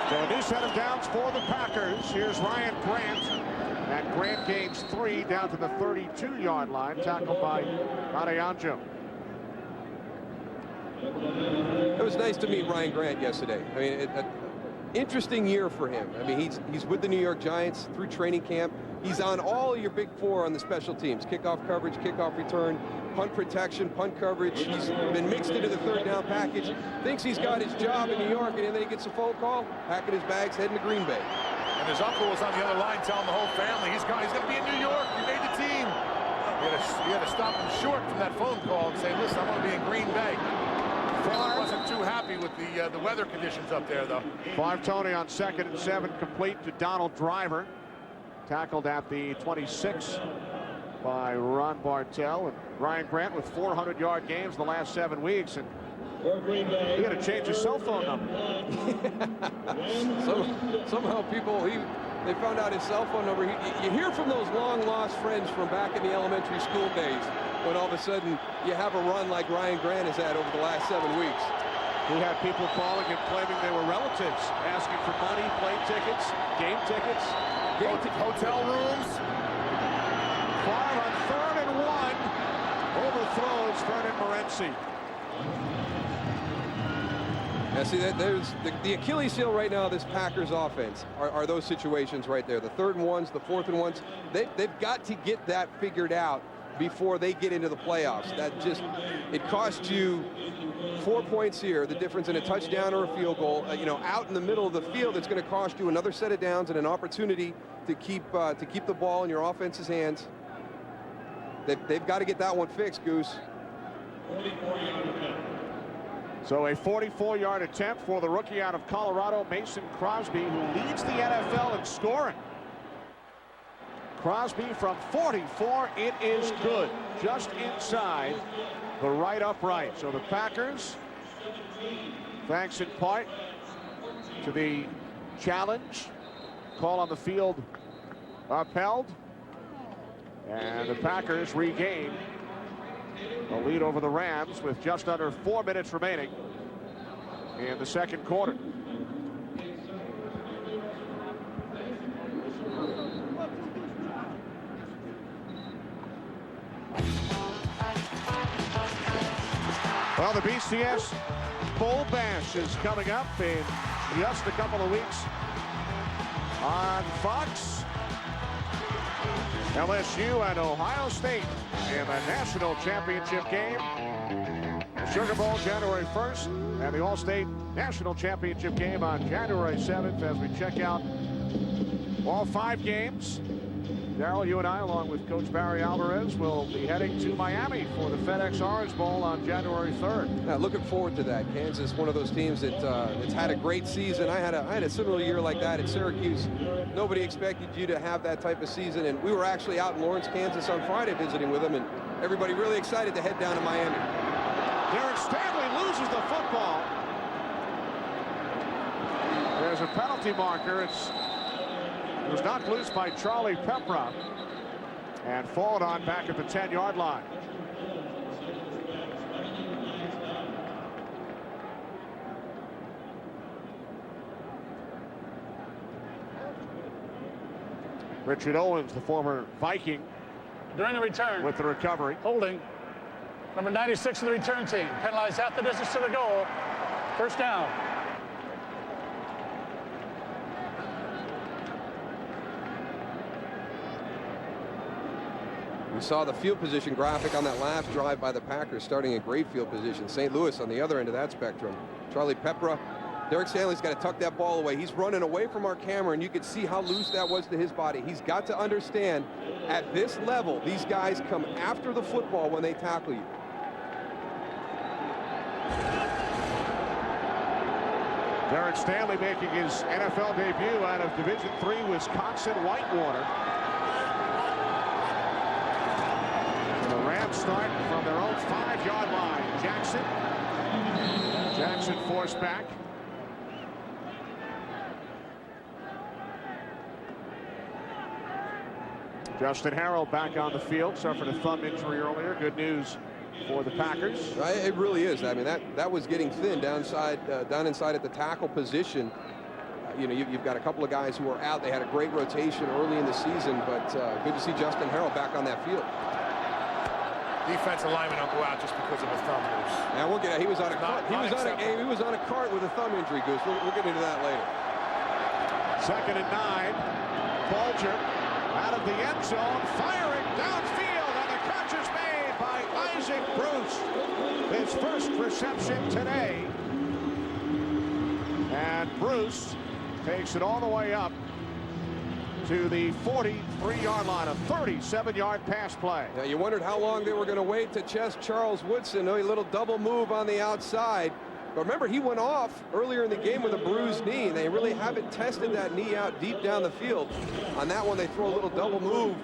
So a new set of downs for the Packers. Here's Ryan Grant. And Grant gains 3 down to the 32-yard line, tackled by Adeyanjo. It was nice to meet Ryan Grant yesterday. I mean, interesting year for him. I mean, he's with the New York Giants through training camp. He's on all your big 4 on the special teams: kickoff coverage, kickoff return, punt protection, punt coverage. He's been mixed into the 3rd down package. Thinks he's got his job in New York, and then he gets a phone call, packing his bags, heading to Green Bay. And his uncle was on the other line telling the whole family he's going to be in New York. He made the team. You had to stop him short from that phone call and say, "Listen, I want to be in Green Bay." Favre wasn't too happy with the weather conditions up there, though. 5 Tony on 2nd and 7, complete to Donald Driver. Tackled at the 26 by Ron Bartell. And Ryan Grant with 400-yard games the last 7 weeks. And he got to change his cell phone number. Somehow people, they found out his cell phone number. You hear from those long-lost friends from back in the elementary school days when all of a sudden you have a run like Ryan Grant has had over the last 7 weeks. We had people calling and claiming they were relatives, asking for money, plane tickets, game tickets. Hotel rooms. Favre on 3rd and 1. Overthrows Vernon Morency. Now see, there's the Achilles heel right now of this Packers offense are those situations right there. The 3rd and 1s, the 4th and 1s. They've got to get that figured out before they get into the playoffs. That just, it costs you 4 points here, the difference in a touchdown or a field goal. You know, out in the middle of the field, it's going to cost you another set of downs and an opportunity to keep the ball in your offense's hands. They've got to get that one fixed, Goose. So a 44-yard attempt for the rookie out of Colorado, Mason Crosby, who leads the NFL in scoring. Crosby from 44, it is good, just inside the right upright. So the Packers, thanks in part to the challenge, call on the field upheld, and the Packers regain a lead over the Rams with just under 4 minutes remaining in the second quarter. Well, the BCS Bowl Bash is coming up in just a couple of weeks on Fox. LSU and Ohio State in the national championship game. The Sugar Bowl January 1st and the All-State National Championship game on January 7th as we check out all 5 games. Darryl, you and I, along with Coach Barry Alvarez, will be heading to Miami for the FedEx Orange Bowl on January 3rd. Yeah, looking forward to that. Kansas, one of those teams that it's had a great season. I had a similar year like that at Syracuse. Nobody expected you to have that type of season, and we were actually out in Lawrence, Kansas on Friday visiting with them, and everybody really excited to head down to Miami. Derek Stanley loses the football. There's a penalty marker. It was knocked loose by Charlie Pepra and fought on back at the 10-yard line. Richard Owens, the former Viking, during the return with the recovery. Holding number 96 of the return team. Penalized at the distance to the goal. First down. We saw the field position graphic on that last drive by the Packers, starting in great field position. St. Louis on the other end of that spectrum. Charlie Pepra. Derek Stanley's got to tuck that ball away. He's running away from our camera, and you could see how loose that was to his body. He's got to understand, at this level, these guys come after the football when they tackle you. Derek Stanley making his NFL debut out of Division III Wisconsin Whitewater. Start from their own 5-yard line. Jackson forced back. Justin Harrell back on the field, suffered a thumb injury earlier. Good news for the Packers. It really is. I mean, that was getting thin down inside at the tackle position. You know, you've got a couple of guys who are out. They had a great rotation early in the season, but good to see Justin Harrell back on that field. Defensive lineman don't go out just because of a thumb loose. Now we'll get it. He was on a cart. He was on a cart with a thumb injury, Goose. We'll get into that later. 2nd and 9. Bulger out of the end zone, firing downfield, and the catch is made by Isaac Bruce. His first reception today. And Bruce takes it all the way up to the 43-yard line, a 37-yard pass play. Now you wondered how long they were going to wait to chest Charles Woodson. A little double move on the outside. But remember, he went off earlier in the game with a bruised knee. They really haven't tested that knee out deep down the field. On that one, they throw a little double move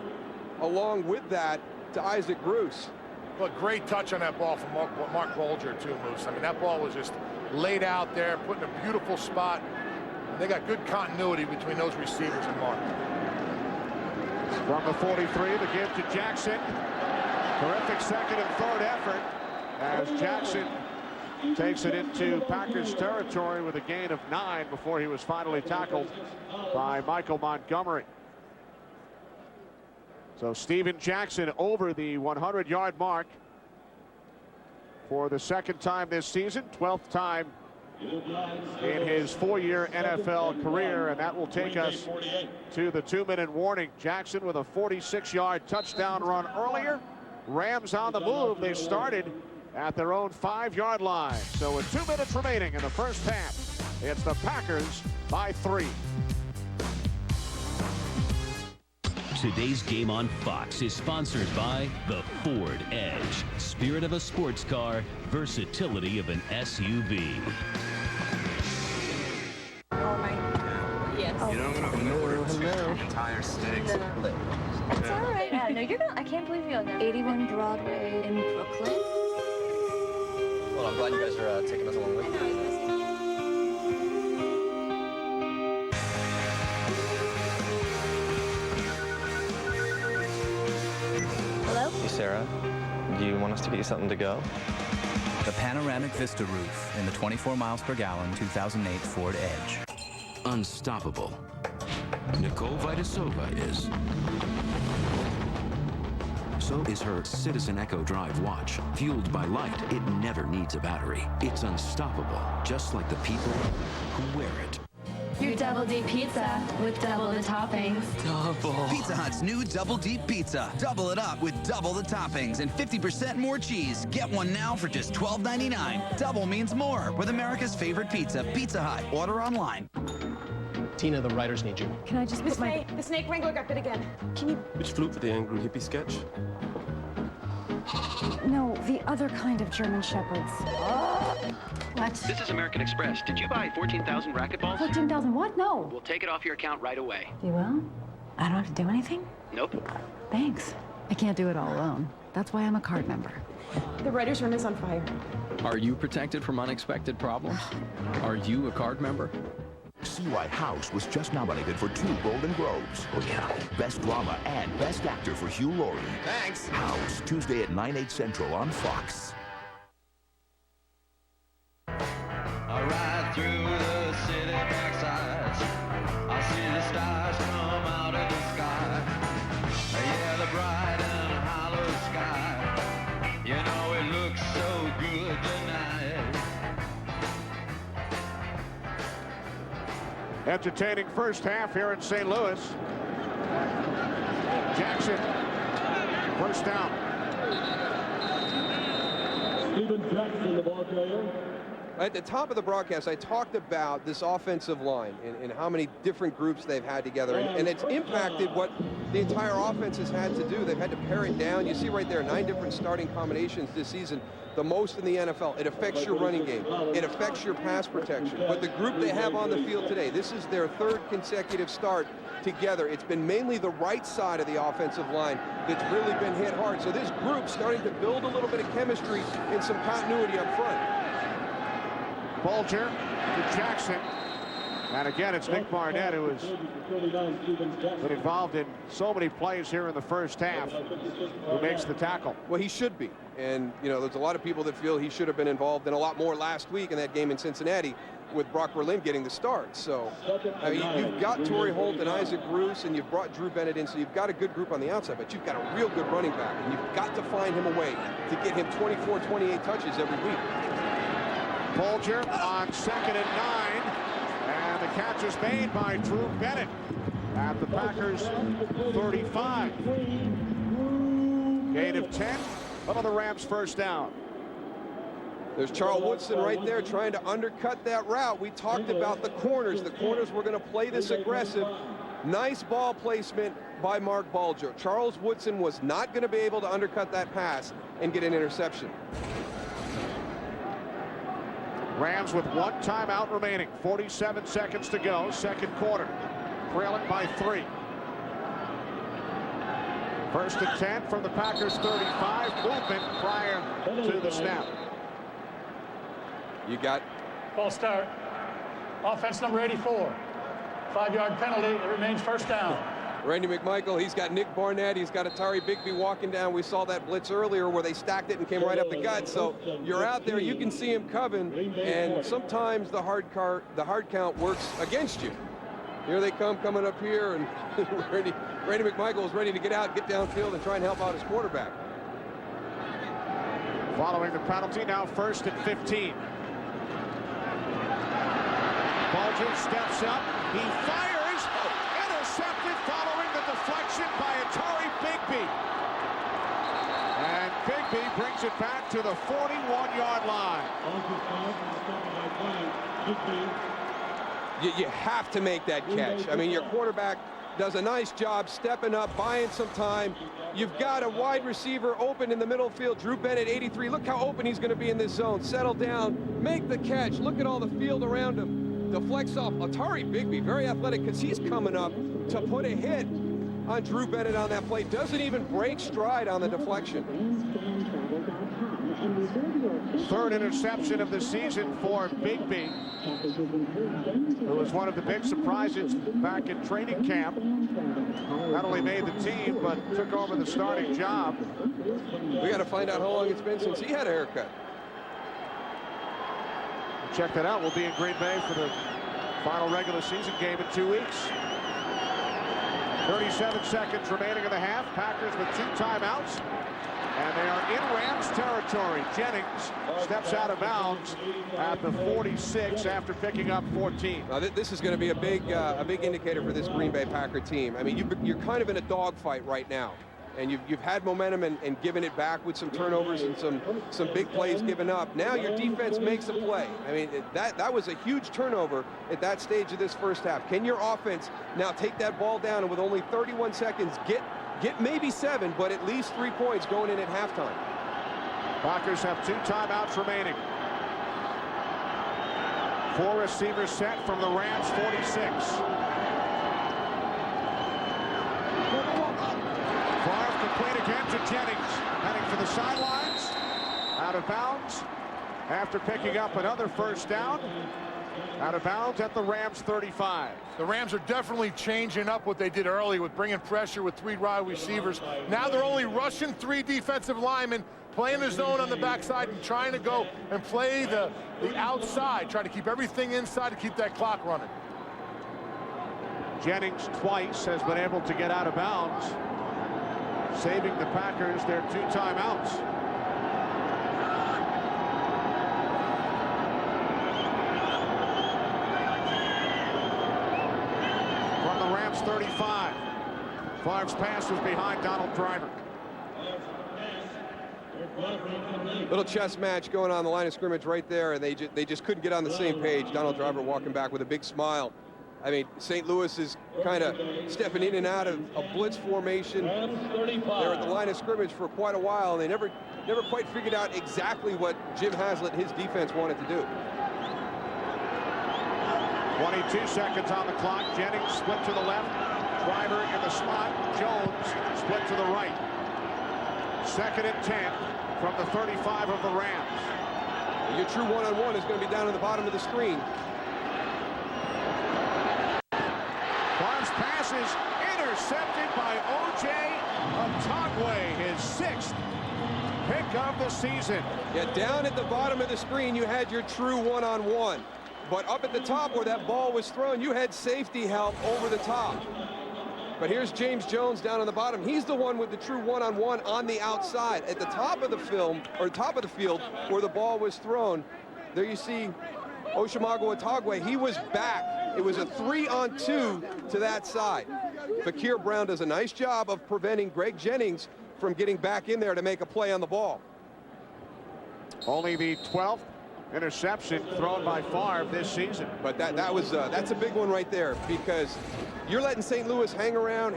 along with that to Isaac Bruce. But great touch on that ball from Marc Bulger, too, Moose. I mean, that ball was just laid out there, put in a beautiful spot. They got good continuity between those receivers and Mark. From the 43, the give to Jackson. Terrific second and third effort as Jackson takes it into Packers territory with a gain of 9 before he was finally tackled by Michael Montgomery. So Steven Jackson over the 100-yard mark for the second time this season, 12th time in his 4-year NFL career, and that will take us to the 2-minute warning. Jackson with a 46-yard touchdown run earlier. Rams on the move. They started at their own 5-yard line. So with 2 minutes remaining in the first half, it's the Packers by 3. Today's game on Fox is sponsored by the Ford Edge. Spirit of a sports car, versatility of an SUV. Oh my. Yes. You know, I'm gonna order two entire steaks. It's all right. Yeah, no, you're not. I can't believe you're on 81 Broadway in Brooklyn. Well, I'm glad you guys are taking us along with you. Hey, Sarah, do you want us to get you something to go? The panoramic Vista roof in the 24 miles per gallon 2008 Ford Edge. Unstoppable. Nicole Vitasova is. So is her Citizen Echo Drive watch. Fueled by light, it never needs a battery. It's unstoppable, just like the people who wear it. Your double deep pizza with double the toppings. Double. Pizza Hut's new Double Deep Pizza. Double it up with double the toppings and 50% more cheese. Get one now for just $12.99. Double means more with America's favorite pizza, Pizza Hut. Order online. Tina, the writers need you. Can I just put my... The snake wrangler got bit again. Can you... Which flute for the angry hippie sketch? No, the other kind of German shepherds. What? This is American Express. Did you buy 14,000 racquetballs? 14,000 what? No. We'll take it off your account right away. You will? I don't have to do anything? Nope. Thanks. I can't do it all alone. That's why I'm a card member. The writer's room is on fire. Are you protected from unexpected problems? Are you a card member? See why House was just nominated for 2 Golden Globes. Oh, yeah. Best Drama and Best Actor for Hugh Laurie. Thanks. House, Tuesday at 9/8 Central on Fox. I ride through the city backsides. I see the stars come out of the sky. Yeah, the bright and hollow sky. You know it looks so good tonight. Entertaining first half here in St. Louis. Jackson, first down. Steven Jackson, the ball carrier. At the top of the broadcast, I talked about this offensive line and how many different groups they've had together, and it's impacted what the entire offense has had to do. They've had to pare it down. You see right there, 9 different starting combinations this season, the most in the NFL. It affects your running game. It affects your pass protection. But the group they have on the field today, this is their 3rd consecutive start together. It's been mainly the right side of the offensive line that's really been hit hard. So this group's starting to build a little bit of chemistry and some continuity up front. Bulger to Jackson. And again, it's Nick Barnett, who has been involved in so many plays here in the first half, who makes the tackle. Well, he should be. And, you know, there's a lot of people that feel he should have been involved in a lot more last week in that game in Cincinnati with Brock Berlin getting the start. So, I mean, you've got Torry Holt and Isaac Bruce, and you've brought Drew Bennett in, so you've got a good group on the outside, but you've got a real good running back, and you've got to find him a way to get him 24, 28 touches every week. Bulger on 2nd and 9, and the catch is made by Drew Bennett at the Packers 35. Gain of 10, another Rams first down. There's Charles Woodson right there trying to undercut that route. We talked about the corners. The corners were going to play this aggressive. Nice ball placement by Marc Bulger. Charles Woodson was not going to be able to undercut that pass and get an interception. Rams with 1 timeout remaining. 47 seconds to go, 2nd quarter. Trailing by 3. 1st and 10 from the Packers 35. Movement prior to the snap. You got false start. Offense number 84. 5-yard penalty. It remains first down. Randy McMichael, he's got Nick Barnett, he's got Atari Bigby walking down. We saw that blitz earlier where they stacked it and came right up the gut. So you're out there, you can see him coming, and sometimes the hard count works against you. Here they coming up here, and Randy McMichael is ready to get out, get downfield, and try and help out his quarterback. Following the penalty, now 1st and 15. Bulger steps up, he fires, intercepted following the deflection by Atari Bigby. And Bigby brings it back to the 41-yard line. You have to make that catch. I mean, your quarterback does a nice job stepping up, buying some time. You've got a wide receiver open in the middle field. Drew Bennett, 83. Look how open he's going to be in this zone. Settle down, make the catch. Look at all the field around him. Deflects off. Torry Bigby, very athletic, because he's coming up to put a hit on Drew Bennett on that play. Doesn't even break stride on the deflection. Third interception of the season for Bigby, who was one of the big surprises back in training camp. Not only made the team, but took over the starting job. We got to find out how long it's been since he had a haircut. Check that out. We'll be in Green Bay for the final regular season game in 2 weeks. 37 seconds remaining in the half. Packers with 2 timeouts. And they are in Rams territory. Jennings steps out of bounds at the 46 after picking up 14. Now, this is going to be a big indicator for this Green Bay Packer team. I mean, you're kind of in a dogfight right now. And you've had momentum and given it back with some turnovers and some big plays given up. Now your defense makes a play. I mean, that was a huge turnover at that stage of this first half. Can your offense now take that ball down and with only 31 seconds get maybe 7, but at least 3 points going in at halftime? Packers have 2 timeouts remaining. 4 receivers set from the Rams 46. Favre complete again to Jennings, heading for the sidelines, out of bounds after picking up another first down. Out of bounds at the Rams 35. The Rams are definitely changing up what they did early with bringing pressure with 3 wide receivers. Now they're only rushing 3 defensive linemen, playing the zone on the backside and trying to go and play the outside, trying to keep everything inside to keep that clock running. Jennings twice has been able to get out of bounds, saving the Packers their 2 timeouts. From the Rams 35, Favre's pass was behind Donald Driver. Little chess match going on the line of scrimmage right there, and they just couldn't get on the same page. Donald Driver walking back with a big smile. I mean, St. Louis is kind of stepping in and out of a blitz formation. They're at the line of scrimmage for quite a while, and they never quite figured out exactly what Jim Haslett, his defense, wanted to do. 22 seconds on the clock. Jennings split to the left. Driver in the slot. Jones split to the right. 2nd and 10 from the 35 of the Rams. Your true one-on-one is going to be down at the bottom of the screen. Favre's pass is intercepted by O.J. Otagwe, his 6th pick of the season. Yeah, down at the bottom of the screen, you had your true one-on-one. But up at the top where that ball was thrown, you had safety help over the top. But here's James Jones down on the bottom. He's the one with the true one-on-one on the outside. At the top of the field where the ball was thrown, there you see Oshimago Otagwe. He was back. It was a 3-on-2 to that side. Fakir Brown does a nice job of preventing Greg Jennings from getting back in there to make a play on the ball. Only the 12th interception thrown by Favre this season. But that's a big one right there, because you're letting St. Louis hang around.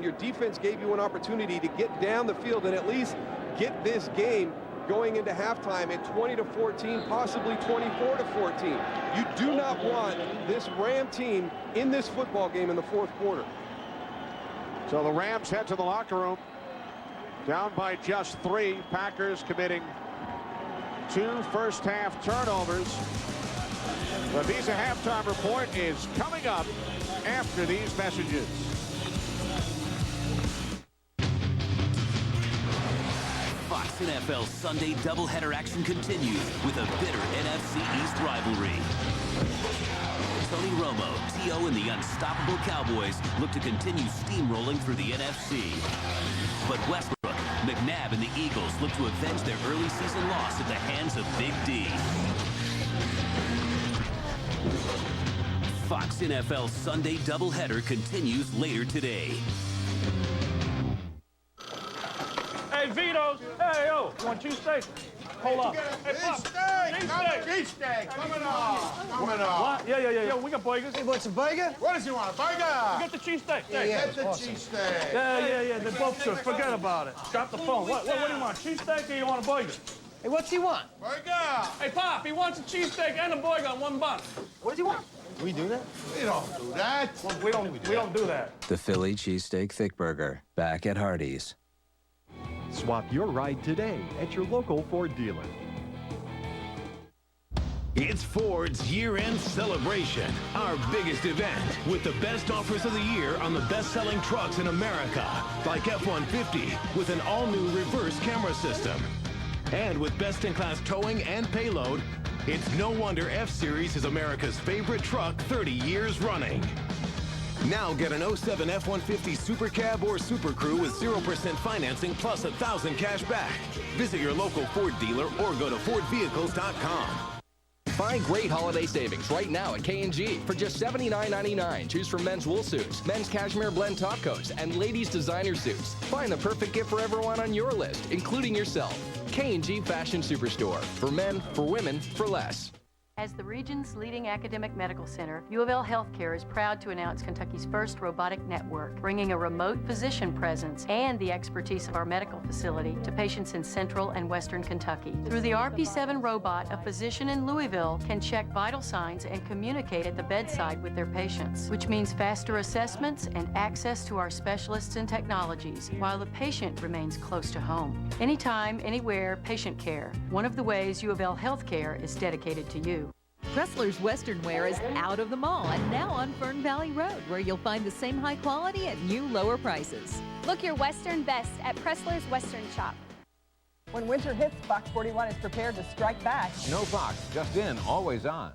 Your defense gave you an opportunity to get down the field and at least get this game going into halftime at 20-14, possibly 24-14. You do not want this Ram team in this football game in the 4th quarter. So the Rams head to the locker room, down by just 3. Packers committing 2 first-half turnovers. The Visa halftime report is coming up after these messages. Fox NFL Sunday doubleheader action continues with a bitter NFC East rivalry. Tony Romo, T.O. and the unstoppable Cowboys look to continue steamrolling through the NFC. But Westbrook, McNabb, and the Eagles look to avenge their early season loss at the hands of Big D. Fox NFL Sunday doubleheader continues later today. Hey, Vito's. Hey, yo, want cheesesteak? Hold up. Hey, Cheesesteak! Coming on! What? Yeah. We got burgers. Hey, what's a burger? What does he want, a burger? We got the cheesesteak. Get the cheesesteak. Yeah. They're both good. Forget about it. Drop the phone. What do you want, cheesesteak or you want a burger? Hey, what's he want? Burger! Hey, Pop, he wants a cheesesteak and a burger on one bun. What does he want? We do that? We don't do that. We don't do that. The Philly Cheesesteak Thick Burger, back at Hardee's. Swap your ride today at your local Ford dealer. It's Ford's year-end celebration, our biggest event, with the best offers of the year on the best-selling trucks in America, like F-150 with an all-new reverse camera system. And with best-in-class towing and payload, it's no wonder F-Series is America's favorite truck 30 years running. Now get an 07 F-150 Super Cab or Super Crew with 0% financing plus $1,000 cash back. Visit your local Ford dealer or go to FordVehicles.com. Find great holiday savings right now at K&G. For just $79.99, choose from men's wool suits, men's cashmere blend top coats, and ladies' designer suits. Find the perfect gift for everyone on your list, including yourself. K&G Fashion Superstore. For men, for women, for less. As the region's leading academic medical center, U of L Healthcare is proud to announce Kentucky's first robotic network, bringing a remote physician presence and the expertise of our medical facility to patients in central and western Kentucky. Through the RP7 robot, a physician in Louisville can check vital signs and communicate at the bedside with their patients, which means faster assessments and access to our specialists and technologies, while the patient remains close to home. Anytime, anywhere, patient care. One of the ways U of L Healthcare is dedicated to you. Pressler's Western Wear is out of the mall and now on Fern Valley Road, where you'll find the same high quality at new lower prices. Look your Western best at Pressler's Western Shop. When winter hits, Fox 41 is prepared to strike back. No Fox, just in, always on.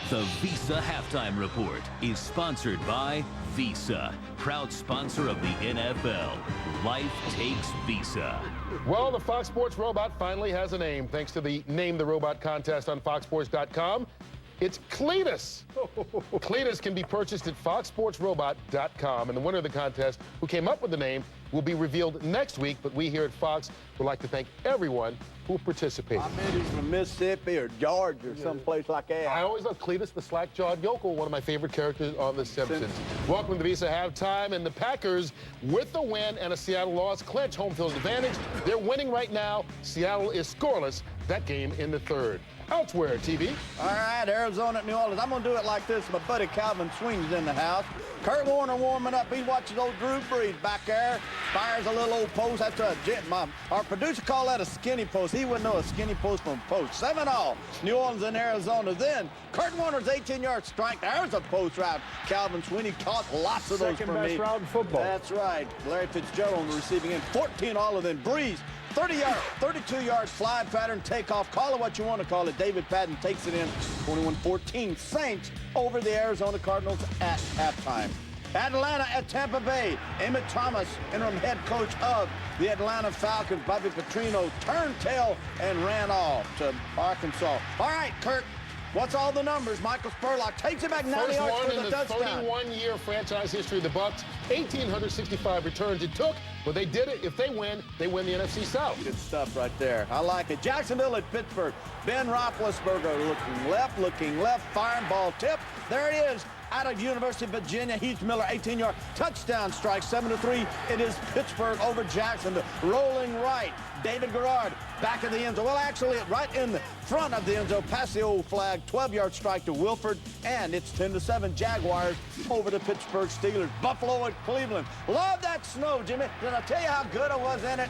The Visa Halftime Report is sponsored by Visa, proud sponsor of the NFL. Life takes Visa. Well, the Fox Sports Robot finally has a name, thanks to the Name the Robot contest on FoxSports.com. It's Cletus. Cletus can be purchased at FoxSportsRobot.com, and the winner of the contest, who came up with the name, will be revealed next week. But we here at Fox would like to thank everyone who participated. I bet he's from Mississippi or Georgia or someplace like that. I always love Cletus, the slack-jawed yokel, one of my favorite characters on The Simpsons. Welcome to Visa Halftime, and the Packers, with the win and a Seattle loss, clinch home field advantage. They're winning right now. Seattle is scoreless. That game in the third. Elsewhere, TV. All right, Arizona at New Orleans. I'm going to do it like this. My buddy Calvin Sweeney's in the house. Kurt Warner warming up. He watches old Drew Brees back there. Fires a little old post. That's our producer called that a skinny post. He wouldn't know a skinny post from a post. 7-all. New Orleans and Arizona. Then Kurt Warner's 18-yard strike. There's a post route. Calvin Sweeney caught lots of those for me. Second best route in football. That's right. Larry Fitzgerald on the receiving end. 14 all of them. Brees. 30-yard, 32-yard fly pattern takeoff. Call it what you want to call it. David Patton takes it in. 21-14. Saints over the Arizona Cardinals at halftime. Atlanta at Tampa Bay. Emmett Thomas, interim head coach of the Atlanta Falcons. Bobby Petrino turned tail and ran off to Arkansas. All right, Kurt. What's all the numbers? Michael Spurlock takes it back 90 yards for the touchdown. First one in the 31-year franchise history of the Bucs. 1,865 returns it took, but they did it. If they win the NFC South. Good stuff right there. I like it. Jacksonville at Pittsburgh. Ben Roethlisberger looking left, firing ball tip. There it is. Out of University of Virginia, Heath Miller, 18-yard touchdown strike, 7-3. It is Pittsburgh over Jacksonville. Rolling right. David Garrard back in the end zone. Well, actually, right in the front of the end zone, past the old flag, 12-yard strike to Wilford, and it's 10-7 Jaguars over the Pittsburgh Steelers. Buffalo at Cleveland. Love that snow, Jimmy. Did I tell you how good I was in it?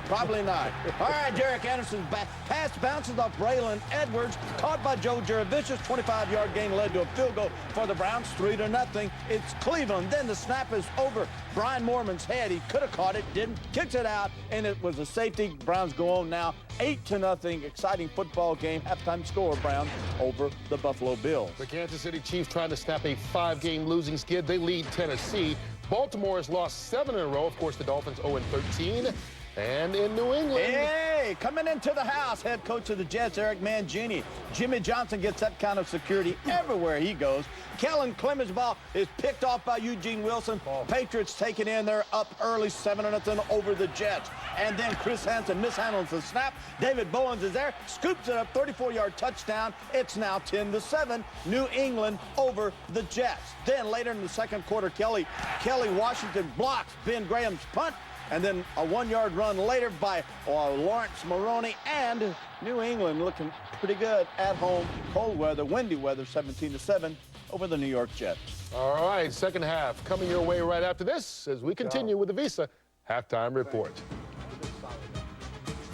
Probably not. All right, Derek Anderson's back. Pass bounces off Braylon Edwards. Caught by Joe Jurevicius. 25-yard gain led to a field goal for the Browns, 3-0. It's Cleveland. Then the snap is over Brian Moorman's head. He could have caught it, didn't. Kicks it out, and it was a safety. Browns go on now, 8-0. Exciting football game. Halftime score, Browns over the Buffalo Bills. The Kansas City Chiefs trying to snap a 5-game losing skid. They lead Tennessee. Baltimore has lost 7 in a row. Of course, the Dolphins 0-13. And in New England. Hey, coming into the house, head coach of the Jets, Eric Mangini. Jimmy Johnson gets that kind of security everywhere he goes. Kellen Clemens' ball is picked off by Eugene Wilson. Patriots taking in there up early 7-0 over the Jets. And then Chris Hansen mishandles the snap. David Bowens is there, scoops it up, 34-yard touchdown. It's now 10-7, New England over the Jets. Then later in the second quarter, Kelly Washington blocks Ben Graham's punt. And then a 1-yard run later by Lawrence Maroney, and New England looking pretty good at home. Cold weather, windy weather, 17-7 over the New York Jets. All right, second half coming your way right after this as we continue with the Visa Halftime Report.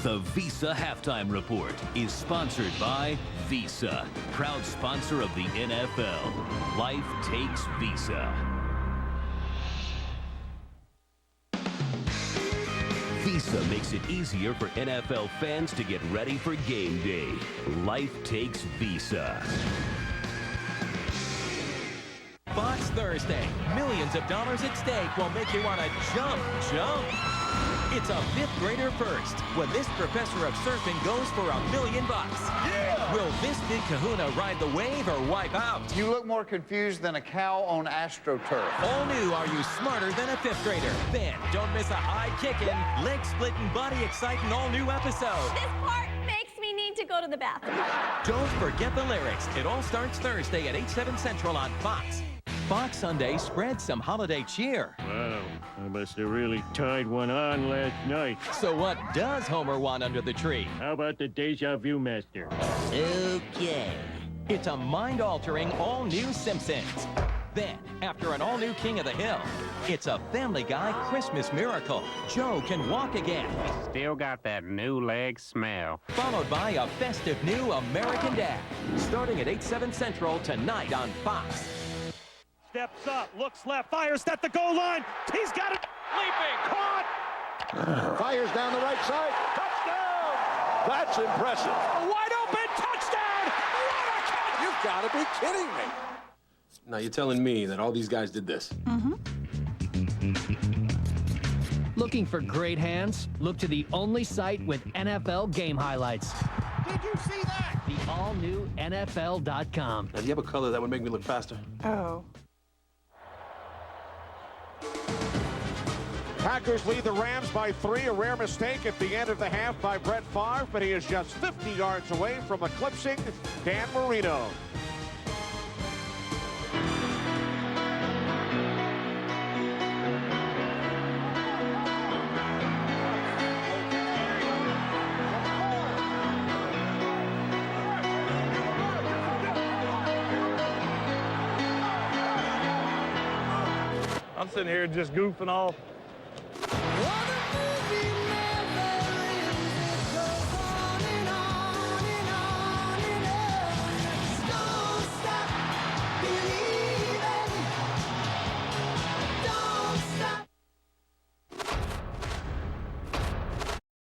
The Visa Halftime Report is sponsored by Visa, proud sponsor of the NFL. Life takes Visa. Visa makes it easier for NFL fans to get ready for game day. Life takes Visa. Fox Thursday. Millions of dollars at stake will make you want to jump. It's a fifth grader first when this professor of surfing goes for $1 million. Yeah! Will this big kahuna ride the wave or wipe out? You look more confused than a cow on AstroTurf. All new, are you smarter than a fifth grader? Then don't miss a high-kicking, leg-splitting, body-exciting all-new episode. This part makes me need to go to the bathroom. Don't forget the lyrics. It all starts Thursday at 8/7 Central on Fox. Fox Sunday spreads some holiday cheer. Wow, I must have really tied one on last night. So what does Homer want under the tree? How about the Deja Vu Master? Okay. It's a mind-altering all-new Simpsons. Then, after an all-new King of the Hill, it's a Family Guy Christmas miracle. Joe can walk again. Still got that new leg smell. Followed by a festive new American Dad. Starting at 8/7 Central tonight on Fox. Steps up, looks left, fires at the goal line. He's got it. Leaping, caught. Fires down the right side. Touchdown! That's impressive. A wide open touchdown. What a catch. You've got to be kidding me. Now you're telling me that all these guys did this? Looking for great hands? Look to the only site with NFL game highlights. Did you see that? The all-new NFL.com. Now, do you have a color that would make me look faster? Oh. Packers lead the Rams by 3. A rare mistake at the end of the half by Brett Favre, but he is just 50 yards away from eclipsing Dan Marino. I'm sitting here just goofing off,